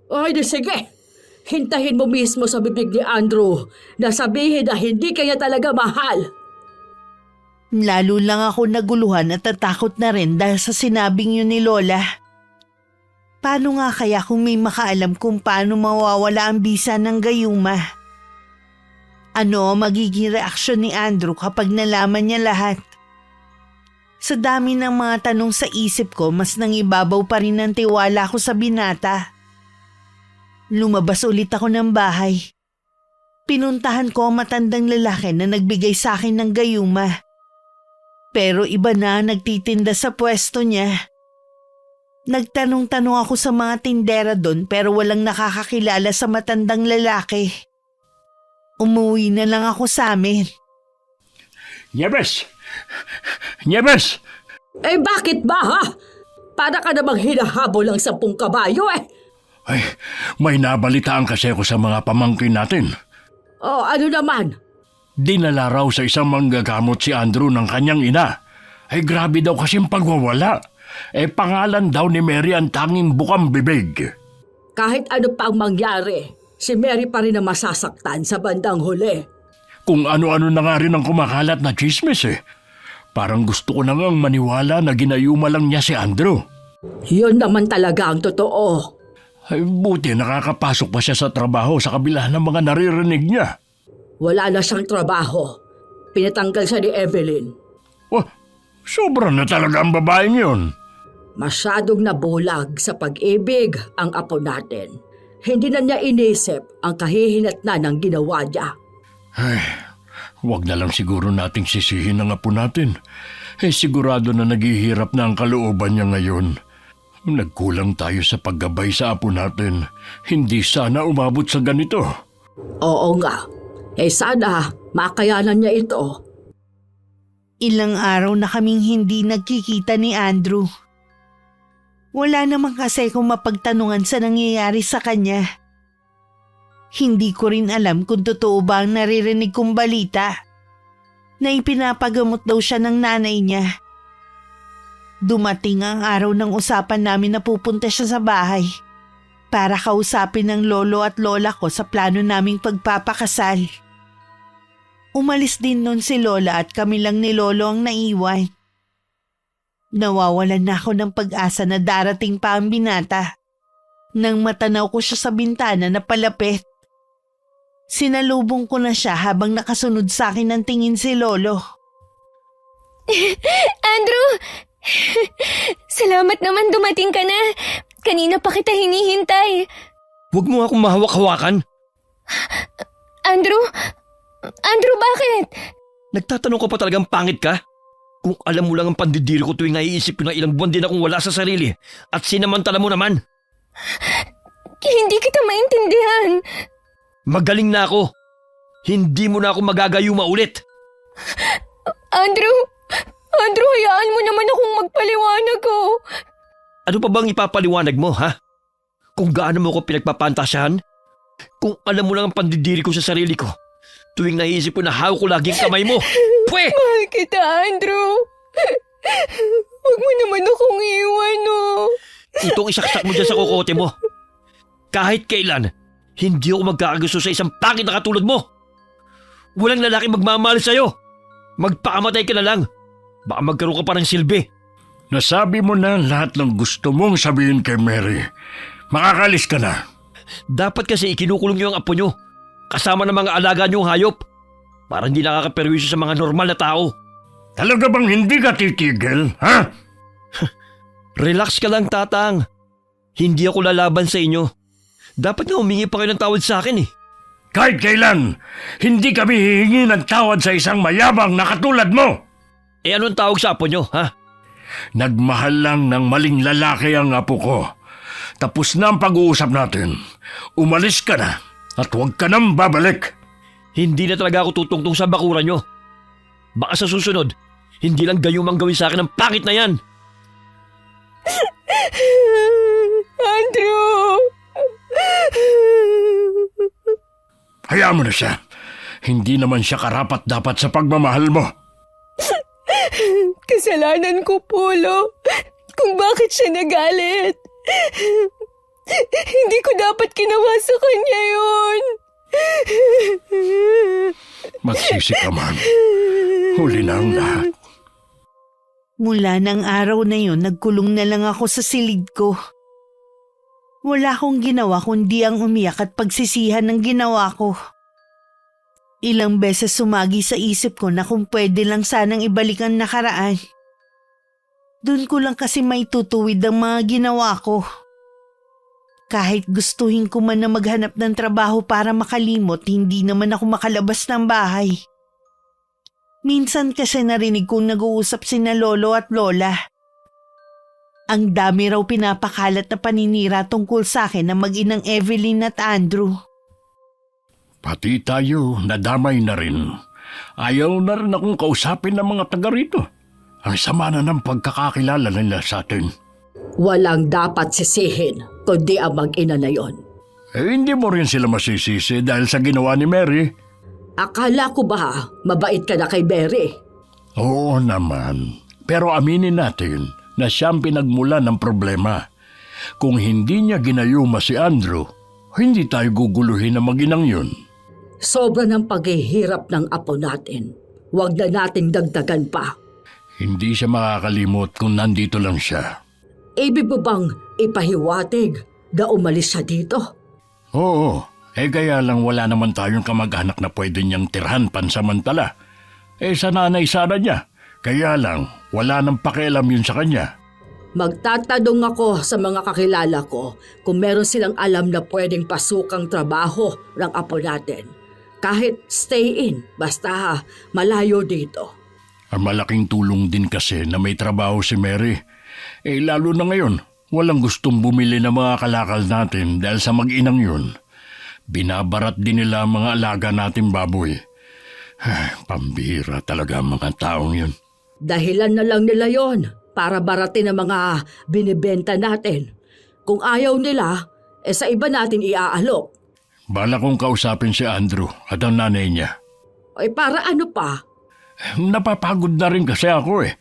Ay, di sige. Hintahin mo mismo sa bibig ni Andrew na sabihin na hindi kanya talaga mahal.
Lalo lang ako naguluhan at natakot na rin dahil sa sinabing yun ni Lola. Paano nga kaya kung may makaalam kung paano mawawala ang bisa ng gayuma? Ano ang magiging reaksyon ni Andrew kapag nalaman niya lahat? Sa dami ng mga tanong sa isip ko, mas nangibabaw pa rin ang tiwala ko sa binata. Lumabas ulit ako ng bahay. Pinuntahan ko ang matandang lalaki na nagbigay sa akin ng gayuma. Pero iba na nagtitinda sa pwesto niya. Nagtanong-tanong ako sa mga tindera doon pero walang nakakakilala sa matandang lalaki. Umuwi na lang ako sa amin.
Nieves! Nieves!
Eh bakit ba ha? Para ka namang hinahabol ng 10 kabayo eh.
Ay, may nabalitaan kasi ako sa mga pamangkin natin.
Oh, ano naman?
Dinala raw sa isang manggagamot si Andrew ng kanyang ina. Ay grabe daw kasing pagwawala. Pangalan daw ni Mary ang tanging bukang bibig.
Kahit ano pa ang mangyari, si Mary pa rin ang masasaktan sa bandang huli.
Kung ano-ano na nga rin ang kumakalat na chismis eh. Parang gusto ko na ngang maniwala na ginayuma lang niya si Andrew.
Yun naman talaga ang totoo.
Ay buti nakakapasok pa siya sa trabaho sa kabila ng mga naririnig niya.
Wala na siyang trabaho. Pinatanggal siya ni Evelyn.
Oh, sobra na talaga ang babaeng yun.
Masyadong nabulag sa pag-ibig ang apo natin. Hindi na niya inisip ang kahihinatnan ng ginawa niya.
Ay, wag na lang siguro nating sisihin ang apo natin. Sigurado na naghihirap na ang kalooban niya ngayon. Nagkulang tayo sa paggabay sa apo natin. Hindi sana umabot sa ganito.
Oo nga. Sana makayanan niya ito.
Ilang araw na kaming hindi nagkikita ni Andrew. Wala naman kasi kung mapagtanungan sa nangyayari sa kanya. Hindi ko rin alam kung totoo ba ang naririnig kong balita. na ipinapagamot daw siya ng nanay niya. Dumating ang araw ng usapan namin na pupunta siya sa bahay para kausapin ng lolo at lola ko sa plano naming pagpapakasal. Umalis din nun si lola at kami lang ni lolo ang naiwan. Nawawalan na ako ng pag-asa na darating pa ang binata. Nang matanaw ko siya sa bintana na palapit, sinalubong ko na siya habang nakasunod sa akin ng tingin si lolo.
Andrew! Salamat naman dumating ka na. Kanina pa kita hinihintay.
Huwag mo akong mahawak-hawakan.
Andrew? Andrew, bakit?
Nagtatanong ka pa talagang pangit ka? Kung alam mo lang ang pandidiri ko tuwing naiisip ko na ilang buwan din akong wala sa sarili at sinamantala mo naman.
Hindi kita maintindihan.
Magaling na ako. Hindi mo na ako magagayuma ulit.
Andrew, hayaan mo naman akong magpaliwanag ko.
Ano pa bang ipapaliwanag mo, ha? Kung gaano mo ko pinagpapantasyahan? Kung alam mo lang ang pandidiri ko sa sarili ko, tuwing naiisip ko na hawak ko lagi ang kamay mo. Pwe!
Mahal kita, Andrew. Huwag mo naman akong iwan, oh.
Itong isaksak mo dyan sa kokote mo. Kahit kailan, hindi ako magkakagusto sa isang pangit na katulad mo. Walang lalaki magmamahal sa'yo. Magpakamatay ka na lang. Baka magkaroon ka pa ng silbi.
Nasabi mo na lahat ng gusto mong sabihin kay Mary. Makakalis ka na.
Dapat kasi ikinukulong niyo ang apo niyo, kasama ng mga alaga niyong hayop, para hindi nakakaperwisyo sa mga normal na tao.
Talaga bang hindi ka titigil, ha?
Relax ka lang, Tatang. Hindi ako lalaban sa inyo. Dapat na humingi pa kayo ng tawad sa akin eh.
Kahit kailan, hindi kami hihingi ng tawad sa isang mayabang na katulad mo.
Eh anong tawag sa apo niyo, ha?
Nagmahal lang ng maling lalaki ang apo ko. Tapos na ang pag-uusap natin. Umalis ka na at huwag ka nang babalik.
Hindi na talaga ako tutungtong sa bakuran niyo. Baka sa susunod, hindi lang gayumang gawin sa akin ang pangit na yan.
Andrew!
Hayaan mo na siya. Hindi naman siya karapat-dapat sa pagmamahal mo.
Kasalanan ko, Polo. Kung bakit siya nagalit. Hindi ko dapat ginawa sa kanya yun.
Magsisi ka man. Huli na ang lahat.
Mula ng araw na yun, nagkulong na lang ako sa silid ko. Wala akong ginawa kundi ang umiyak at pagsisihan ng ginawa ko. Ilang beses sumagi sa isip ko na kung pwede lang sanang ibalik ang nakaraan. Doon ko lang kasi may tutuwid ang mga ginawa ko. Kahit gustuhin ko man na maghanap ng trabaho para makalimot, hindi naman ako makalabas ng bahay. Minsan kasi narinig kong nag-uusap sina lolo at lola. Ang dami raw pinapakalat na paninira tungkol sa akin ng mag-inang Evelyn at Andrew.
Pati tayo nadamay na rin. Ayaw na rin akong kausapin ng mga taga rito. Ang sama na ng pagkakakilala nila sa atin.
Walang dapat sisihin, kundi ang mag-ina na yon.
Hindi mo rin sila masisisi dahil sa ginawa ni Mary.
Akala ko ba mabait ka na kay Mary?
Oo naman. Pero aminin natin na siyang pinagmula ng problema. Kung hindi niya ginayuma si Andrew, hindi tayo guguluhin na mag-inang yun.
Sobra ng paghihirap ng apo natin. Huwag na nating dagdagan pa.
Hindi siya makakalimot kung nandito lang siya.
Ibig mo bang ipahiwatig na umalis siya dito?
Oo, kaya lang wala naman tayong kamag-anak na pwede niyang tirhan pansamantala. Sa nanay sana niya. Kaya lang, wala nang pakialam yun sa kanya.
Magtatanong ako sa mga kakilala ko kung meron silang alam na pwedeng pasukang trabaho ng apo natin. Kahit stay in, basta malayo dito.
Ang malaking tulong din kasi na may trabaho si Mary. Lalo na ngayon, walang gustong bumili ng mga kalakal natin dahil sa mag-inang yun. Binabarat din nila ang mga alaga natin baboy. Pambihira talaga ang mga taong yun.
Dahilan na lang nila yon para baratin ang mga binibenta natin. Kung ayaw nila, sa iba natin iaalok.
Bala kong kausapin si Andrew at ang nanay niya.
Para ano pa?
Napapagod na rin kasi ako eh.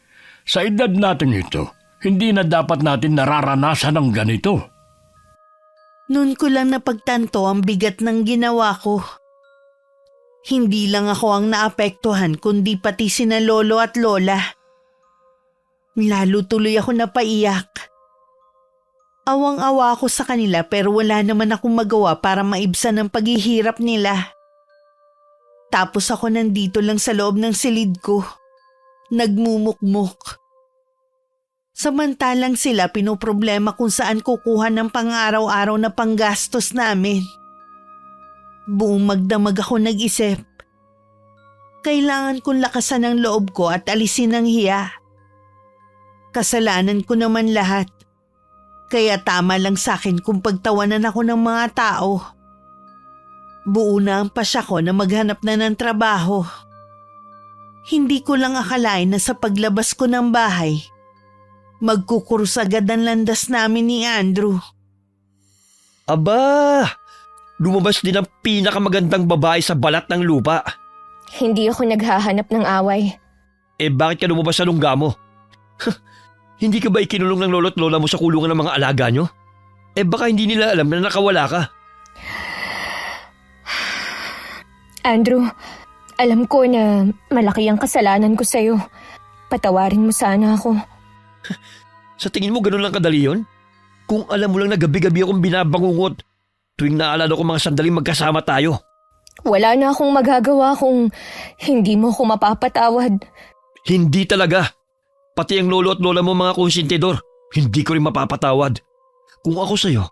Sa edad natin ito, hindi na dapat natin nararanasan ng ganito.
Noon ko lang napagtanto ang bigat ng ginawa ko. Hindi lang ako ang naapektuhan kundi pati sina lolo at lola. Lalo tuloy ako napaiyak. Awang-awa ako sa kanila pero wala naman akong magawa para maibsan ang paghihirap nila. Tapos ako nandito lang sa loob ng silid ko. Nagmumukmuk. Samantalang sila pinoproblema kung saan kukuha ng pang-araw-araw na panggastos namin. Buong magdamag ako nag-isip. Kailangan kong lakasan ang loob ko at alisin ang hiya. Kasalanan ko naman lahat. Kaya tama lang sa akin kung pagtawanan ako ng mga tao. Buo na ang pasya ko na maghanap na ng trabaho. Hindi ko lang akalain na sa paglabas ko ng bahay, magkukurus agad ang landas namin ni Andrew.
Aba! Lumabas din ang pinakamagandang babae sa balat ng lupa.
Hindi ako naghahanap ng away.
Eh bakit ka lumabas sa lungga mo? Hindi ka ba ikinulong ng lolo't lola mo sa kulungan ng mga alaga nyo? Eh baka hindi nila alam na nakawala ka.
Andrew, alam ko na malaki ang kasalanan ko sa'yo. Patawarin mo sana ako.
Sa tingin mo ganun lang kadali yun? Kung alam mo lang na gabi-gabi akong binabangungot tuwing naalala ko mga sandaling magkasama tayo.
Wala na akong magagawa kung hindi mo ako mapapatawad.
Hindi talaga. Pati ang lolo at lola mo mga konsentidor, hindi ko rin mapapatawad. Kung ako sa'yo,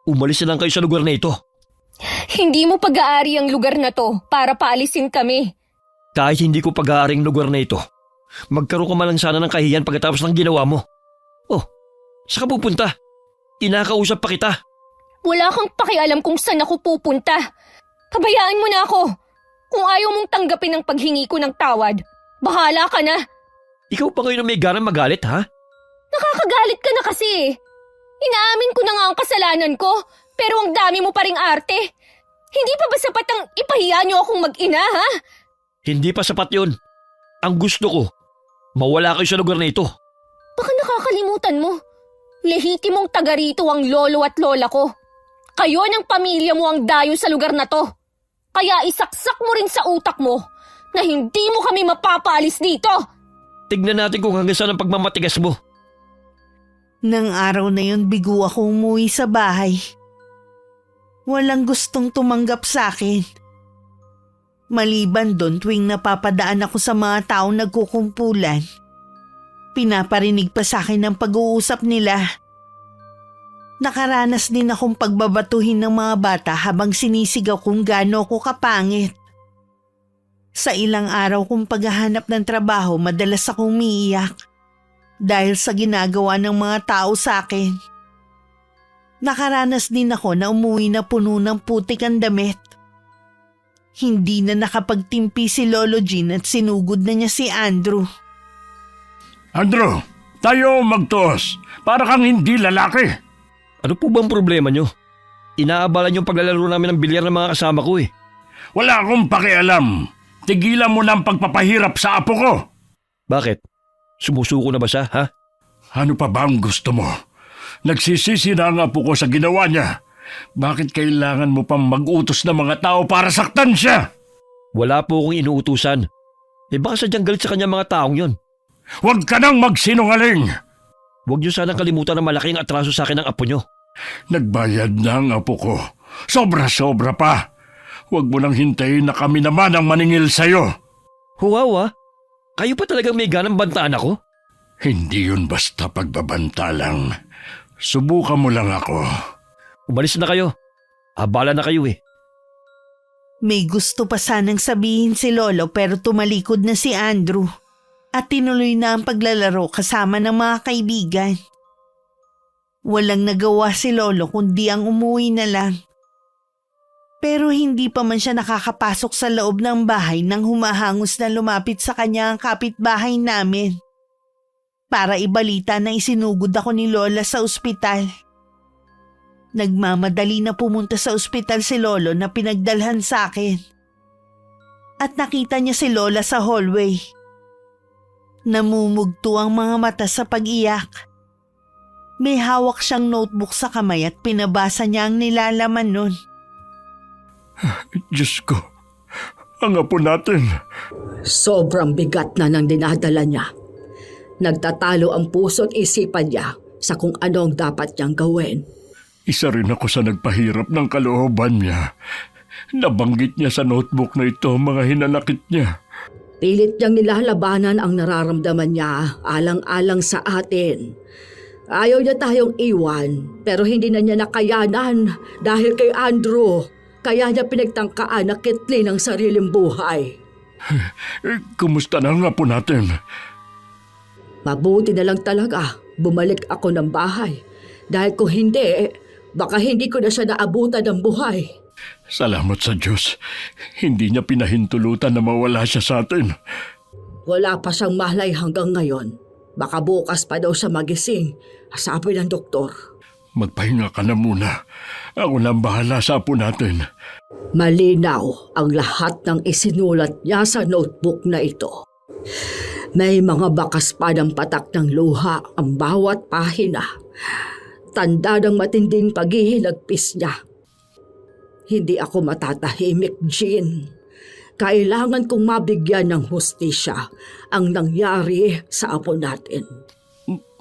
umalis na lang kayo sa lugar na ito.
Hindi mo pag-aari ang lugar na to para paalisin kami.
Kahit hindi ko pag-aaring lugar na ito, magkaroon ka man lang sana ng kahiyan pagkatapos ng ginawa mo. Oh, saan ka pupunta? Kinakausap pa kita.
Wala kang pakialam kung saan ako pupunta. Pabayaan mo na ako. Kung ayaw mong tanggapin ang paghingi ko ng tawad, bahala ka na.
Ikaw pa ngayon ang may ganang magalit, ha?
Nakakagalit ka na kasi eh. Inaamin ko na nga ang kasalanan ko, pero ang dami mo pa ring arte. Hindi pa ba sapat ang ipahiya niyo akong mag-ina, ha?
Hindi pa sapat yun. Ang gusto ko, mawala kayo sa lugar na ito.
Baka nakakalimutan mo. Lehitimong taga rito ang lolo at lola ko. Kayo ng pamilya mo ang dayo sa lugar na to. Kaya isaksak mo rin sa utak mo na hindi mo kami mapapaalis dito.
Tignan natin kung hanggang saan ang pagmamatigas mo.
Nang araw na yun, bigo ako umuwi sa bahay. Walang gustong tumanggap sa akin. Maliban doon tuwing napapadaan ako sa mga taong nagkukumpulan, pinaparinig pa sa akin ang pag-uusap nila. Nakaranas din akong pagbabatuhin ng mga bata habang sinisigaw kung gaano ako kapangit. Sa ilang araw kong paghahanap ng trabaho, madalas akong umiiyak dahil sa ginagawa ng mga tao sa akin. Nakaranas din ako na umuwi na puno ng putik ang damit. Hindi na nakapagtimpi si Lolo Jean at sinugod na niya si Andrew.
Andrew, tayo magtuos. Para kang hindi lalaki.
Ano po bang problema nyo? Inaabalan yung paglalaro namin ng bilyar ng mga kasama ko eh.
Wala akong pakialam. Tigilan mo na ang pagpapahirap sa apo ko.
Bakit? Sumusuko na ba siya, ha?
Ano pa ba ang gusto mo? Nagsisisi na ang apo ko sa ginawa niya. Bakit kailangan mo pang mag-utos ng mga tao para saktan siya?
Wala po akong inuutusan. Eh baka sadyang galit sa kanya mga taong yon.
Huwag ka nang magsinungaling.
Huwag niyo sanang kalimutan na malaking atraso sa akin ng apo niyo.
Nagbayad na ang apo ko. Sobra-sobra pa. Huwag mo nang hintayin na kami naman ang maningil sa'yo.
Huwawa, kayo pa talagang may ganang bantaan ako?
Hindi yun basta pagbabanta lang. Subukan mo lang ako.
Umalis na kayo. Abala na kayo eh.
May gusto pa sanang sabihin si Lolo pero tumalikod na si Andrew at tinuloy na ang paglalaro kasama ng mga kaibigan. Walang nagawa si Lolo kundi ang umuwi na lang. Pero hindi pa man siya nakakapasok sa loob ng bahay nang humahangos na lumapit sa kanya ang kapitbahay namin. Para ibalita na isinugod ako ni Lola sa ospital. Nagmamadali na pumunta sa ospital si Lolo na pinagdalhan sa akin. At nakita niya si Lola sa hallway. Namumugto ang mga mata sa pag-iyak. May hawak siyang notebook sa kamay at pinabasa niya ang nilalaman nun.
Diyos ko, ang apo natin.
Sobrang bigat na ng dinadala niya. Nagtatalo ang puso't isipan niya sa kung ano ang dapat niyang gawin.
Isa rin ako sa nagpahirap ng kalooban niya. Nabanggit niya sa notebook na ito ang mga hinanakit niya.
Pilit niyang nilalabanan ang nararamdaman niya alang-alang sa atin. Ayaw niya tayong iwan pero hindi na niya nakayanan dahil kay Andrew. Kaya niya pinagtangkaan na kitlin ang sariling buhay.
Kumusta na ang apo natin?
Mabuti na lang talaga bumalik ako ng bahay. Dahil kung hindi, baka hindi ko na siya naabutan ng buhay.
Salamat sa Diyos. Hindi niya pinahintulutan na mawala siya sa atin.
Wala pa siyang malay hanggang ngayon. Baka bukas pa daw siya magising, sabi ng doktor.
Magpahinga ka na muna. Ako na ang bahala sa apo natin.
Malinaw ang lahat ng isinulat niya sa notebook na ito. May mga bakas pa ng patak ng luha ang bawat pahina. Tanda ng matinding paghihilagpis niya. Hindi ako matatahimik, Jean. Kailangan kong mabigyan ng hustisya ang nangyari sa apo natin.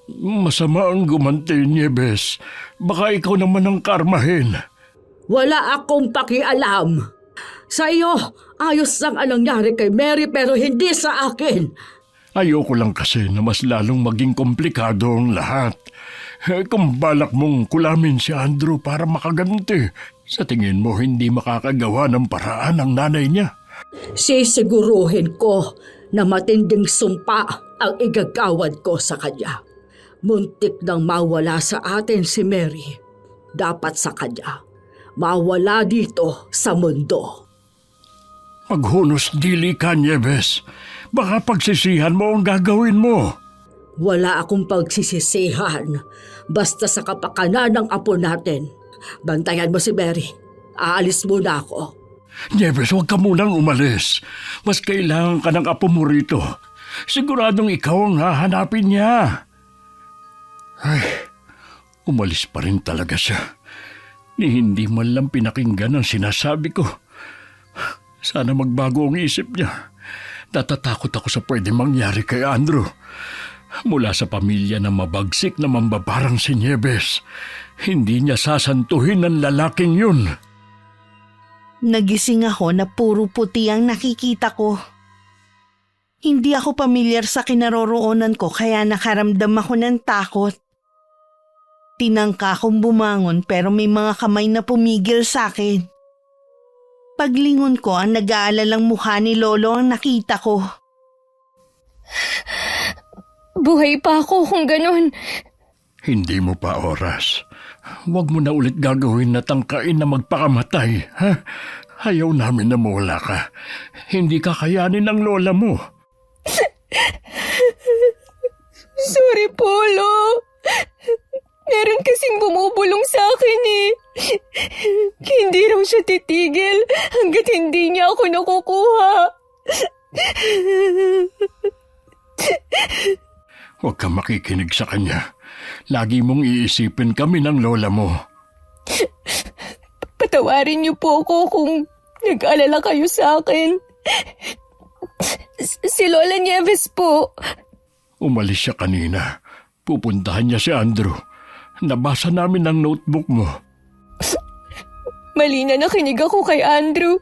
Masama ang gumanti, Nieves. Baka ikaw naman ang karmahin.
Wala akong pakialam. Sa iyo, ayos lang ang nangyari kay Mary pero hindi sa akin.
Ayoko lang kasi na mas lalong maging komplikado ang lahat. Kung balak mong kulamin si Andrew para makaganti, sa tingin mo hindi makakagawa ng paraan ang nanay niya?
Sisiguruhin ko na matinding sumpa ang igagawad ko sa kanya. Muntik nang mawala sa atin si Mary. Dapat sa kanya. Mawala dito sa mundo.
Maghunos dili ka, Nieves. Baka pagsisihan mo ang gagawin mo.
Wala akong pagsisisihan. Basta sa kapakanan ng apo natin. Bantayan mo si Mary. Aalis muna ako.
Nieves, huwag ka munang umalis. Mas kailangan ka ng apo mo rito. Siguradong ikaw ang hahanapin niya. Ay, umalis pa rin talaga siya. Ni hindi man lang pinakinggan ang sinasabi ko. Sana magbago ang isip niya. Natatakot ako sa pwede mangyari kay Andrew. Mula sa pamilya na mabagsik na mambabarang si Nieves, hindi niya sasantuhin ang lalaking yun.
Nagising ako na puro puti ang nakikita ko. Hindi ako pamilyar sa kinaroroonan ko kaya nakaramdam ako ng takot. Tinangka akong bumangon pero may mga kamay na pumigil sa akin. Paglingon ko ang nag-aalalang mukha ni Lolo ang nakita ko.
Buhay pa ako kung ganun.
Hindi mo pa oras. Huwag mo na ulit gagawin na tangkain na magpakamatay, ha? Ayaw namin na mawala ka. Hindi kakayanin ng lola mo.
Sorry po, Lo. Meron kasing bumubulong sa akin eh. Hindi raw siya titigil hanggat hindi niya ako nakukuha.
Huwag kang makikinig sa kanya. Lagi mong iisipin kami ng lola mo.
Patawarin niyo po ako kung nag-alala kayo sa akin. Si Lola Nieves po.
Umalis siya kanina. Pupuntahan niya si Andrew. Nabasa namin ang notebook mo.
Mali na nakinig ako kay Andrew.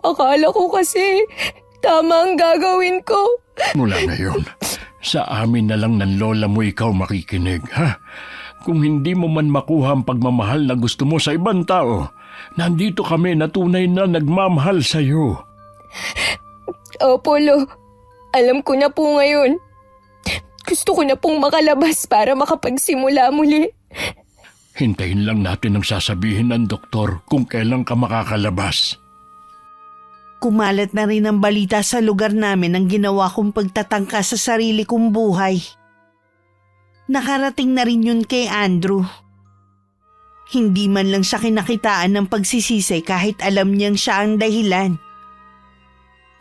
Akala ko kasi tama ang gagawin ko.
Mula ngayon, sa amin na lang ng lola mo ikaw makikinig, ha? Kung hindi mo man makuha ang pagmamahal na gusto mo sa ibang tao, nandito kami na tunay na nagmamahal sa iyo.
Opo, Lo. Alam ko na po ngayon. Gusto ko na pong makalabas para makapagsimula muli.
Hintayin lang natin ang sasabihin ng doktor kung kailan ka makakalabas.
Kumalat na rin ang balita sa lugar namin ang ginawa kong pagtatangka sa sarili kong buhay. Nakarating na rin yun kay Andrew. Hindi man lang siya kinakitaan ng pagsisisi kahit alam niyang siya ang dahilan.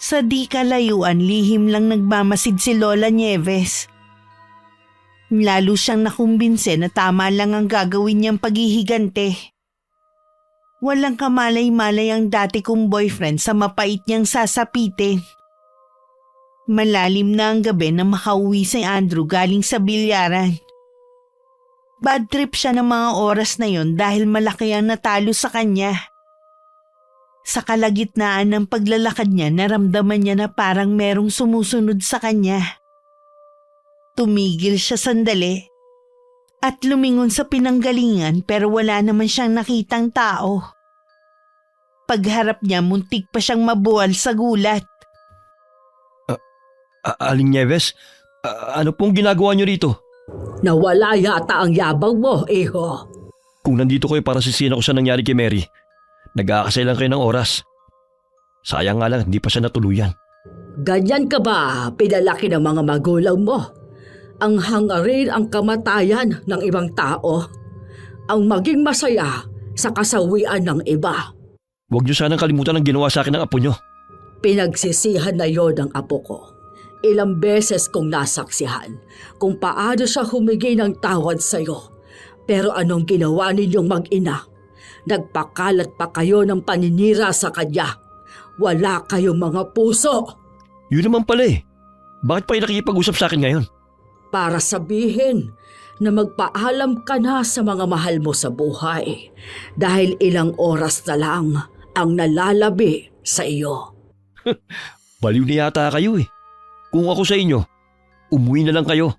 Sa di kalayuan, lihim lang nagmamasid si Lola Nieves. Lalo siyang nakumbinse na tama lang ang gagawin niyang paghihigante. Walang kamalay-malay ang dati kong boyfriend sa mapait niyang sasapitin. Malalim na ang gabi na makauwi si Andrew galing sa bilyaran. Bad trip siya ng mga oras na yon dahil malaki ang natalo sa kanya. Sa kalagitnaan ng paglalakad niya, naramdaman niya na parang merong sumusunod sa kanya. Tumigil siya sandali at lumingon sa pinanggalingan pero wala naman siyang nakitang tao. Pagharap niya, muntik pa siyang mabuwal sa gulat.
Aling Nieves, ano pong ginagawa niyo rito?
Nawala yata ang yabang mo, iho.
Kung nandito kayo para sisihin ako sa nangyari kay Mary, nag-aakasay lang kayo ng oras. Sayang nga lang, hindi pa siya natuluyan.
Ganyan ka ba pinalaki ng mga magulang mo? Ang hangarin ang kamatayan ng ibang tao. Ang maging masaya sa kasawian ng iba.
Huwag niyo sanang kalimutan ang ginawa sa akin ng apo niyo.
Pinagsisihan na yon ng apo ko. Ilang beses kong nasaksihan kung paano siya humingi ng tawad sa'yo. Pero anong ginawa ninyong mag-ina? Nagpakalat pa kayo ng paninira sa kanya. Wala kayong mga puso.
Yun naman pala eh. Bakit pa kayo nakikipag-usap sa akin ngayon?
Para sabihin na magpaalam ka na sa mga mahal mo sa buhay dahil ilang oras na lang ang nalalabi sa iyo.
Baliw na yata kayo eh. Kung ako sa inyo, umuwi na lang kayo.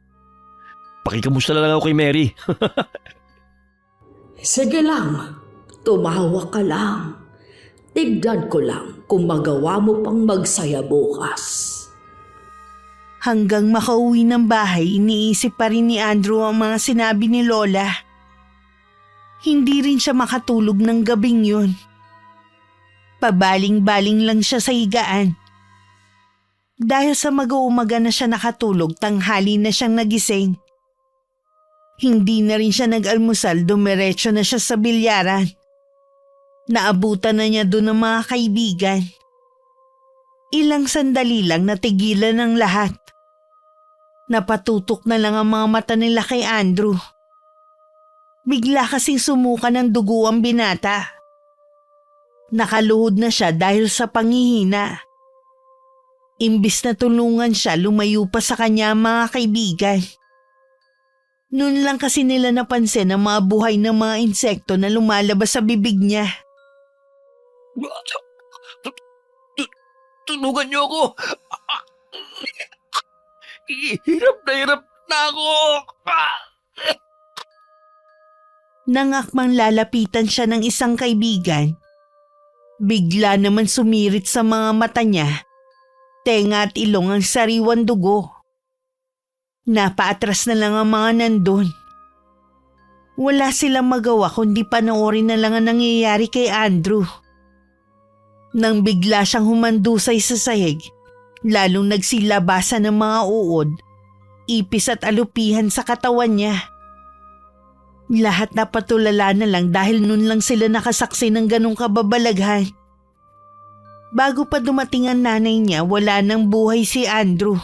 Pakikamusta na lang ako kay Mary.
Sige lang, tumawa ka lang. Tignan ko lang kung magawa mo pang magsaya bukas.
Hanggang makauwi ng bahay, iniisip pa rin ni Andrew ang mga sinabi ni Lola. Hindi rin siya makatulog ng gabing yun. Pabaling-baling lang siya sa higaan. Dahil sa mag-uumaga na siya nakatulog, tanghali na siyang nagising. Hindi na rin siya nag-almusal, dumiretso na siya sa bilyaran. Naabutan na niya doon ng mga kaibigan. Ilang sandali lang natigilan ng lahat. Napatutok na lang ang mga mata nila kay Andrew. Bigla kasing sumuka ng dugo ang binata. Nakaluhod na siya dahil sa panghihina. Imbis na tulungan siya, lumayo pa sa kanya ang mga kaibigan. Noon lang kasi nila napansin ang mga buhay ng mga insekto na lumalabas sa bibig niya.
Tulungan niyo ako! Hirap na ako!
Nang akmang lalapitan siya ng isang kaibigan, bigla naman sumirit sa mga mata niya, tenga at ilong ang sariwan dugo. Napaatras na lang ang mga nandun. Wala silang magawa kundi panoorin na lang ang nangyayari kay Andrew. Nang bigla siyang humandusay sa sahig, lalong nagsilabasan ng mga uod, ipis at alupihan sa katawan niya. Lahat na patulala na lang dahil nun lang sila nakasaksi ng ganong kababalaghan. Bago pa dumating ang nanay niya, wala nang buhay si Andrew.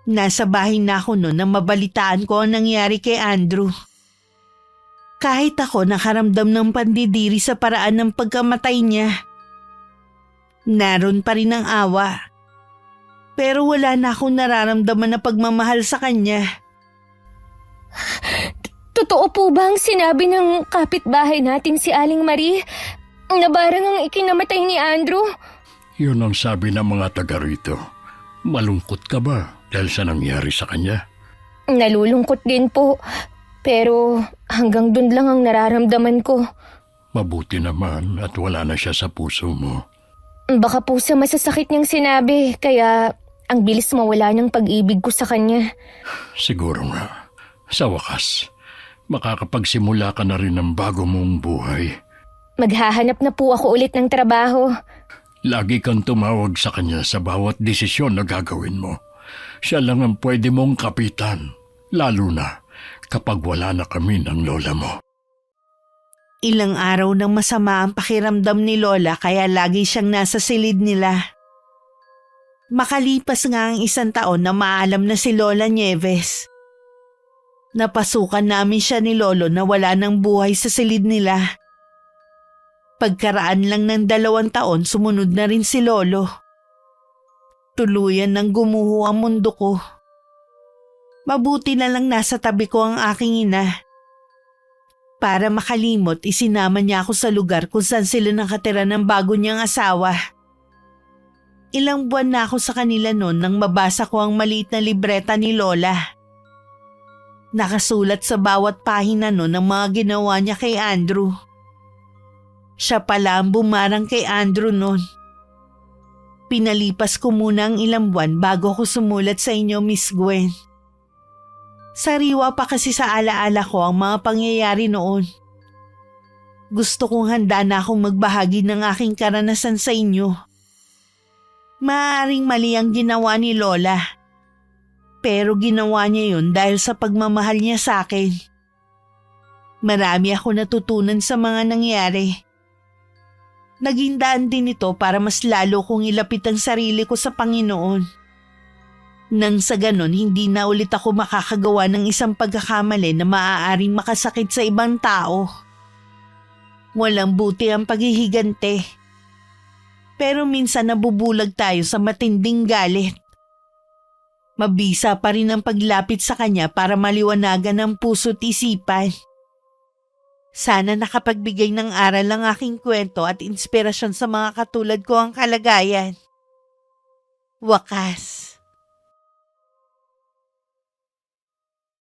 Nasa bahay na ako noon nang mabalitaan ko ang nangyari kay Andrew. Kahit ako nakaramdam ng pandidiri sa paraan ng pagkamatay niya. Naroon pa rin ang awa. Pero wala na akong nararamdaman na pagmamahal sa kanya.
Totoo po ba ang sinabi ng kapitbahay nating si Aling Marie na barang ang ikinamatay ni Andrew?
Yun ang sabi ng mga taga rito. Malungkot ka ba dahil sa nangyari sa kanya?
Nalulungkot din po. Pero hanggang dun lang ang nararamdaman ko.
Mabuti naman at wala na siya sa puso mo.
Baka po sa masasakit niyang sinabi, kaya ang bilis mawala ng pag-ibig ko sa kanya.
Siguro nga. Sa wakas, makakapagsimula ka na rin ng bago mong buhay.
Maghahanap na po ako ulit ng trabaho.
Lagi kang tumawag sa kanya sa bawat desisyon na gagawin mo. Siya lang ang pwede mong kapitan, lalo na kapag wala na kami ng lola mo.
Ilang araw nang masama ang pakiramdam ni Lola kaya lagi siyang nasa silid nila. Makalipas nga ang 1 taon na maalam na si Lola Nieves. Napasukan namin siya ni Lolo na wala ng buhay sa silid nila. Pagkaraan lang ng 2 taon, sumunod na rin si Lolo. Tuluyan ng gumuho ang mundo ko. Mabuti na lang nasa tabi ko ang aking ina. Para makalimot, isinama niya ako sa lugar kung saan sila nakatira ng bago niyang asawa. Ilang buwan na ako sa kanila noon nang mabasa ko ang maliit na libreta ni Lola. Nakasulat sa bawat pahina noon ang mga ginawa niya kay Andrew. Siya pala ang bumarang kay Andrew noon. Pinalipas ko muna ang ilang buwan bago ako sumulat sa inyo, Miss Gwen. Sariwa pa kasi sa alaala ko ang mga pangyayari noon. Gusto kong handa na akong magbahagi ng aking karanasan sa inyo. Maaaring mali ang ginawa ni Lola. Pero ginawa niya yun dahil sa pagmamahal niya sa akin. Marami ako natutunan sa mga nangyari. Naging daan din ito para mas lalo kong ilapit ang sarili ko sa Panginoon. Nang sa ganon, hindi na ulit ako makakagawa ng isang pagkakamali na maaaring makasakit sa ibang tao. Walang buti ang paghihigante. Pero minsan nabubulag tayo sa matinding galit. Mabisa pa rin ang paglapit sa kanya para maliwanagan ang puso't isipan. Sana nakapagbigay ng aral ang aking kwento at inspirasyon sa mga katulad ko ang kalagayan. Wakas.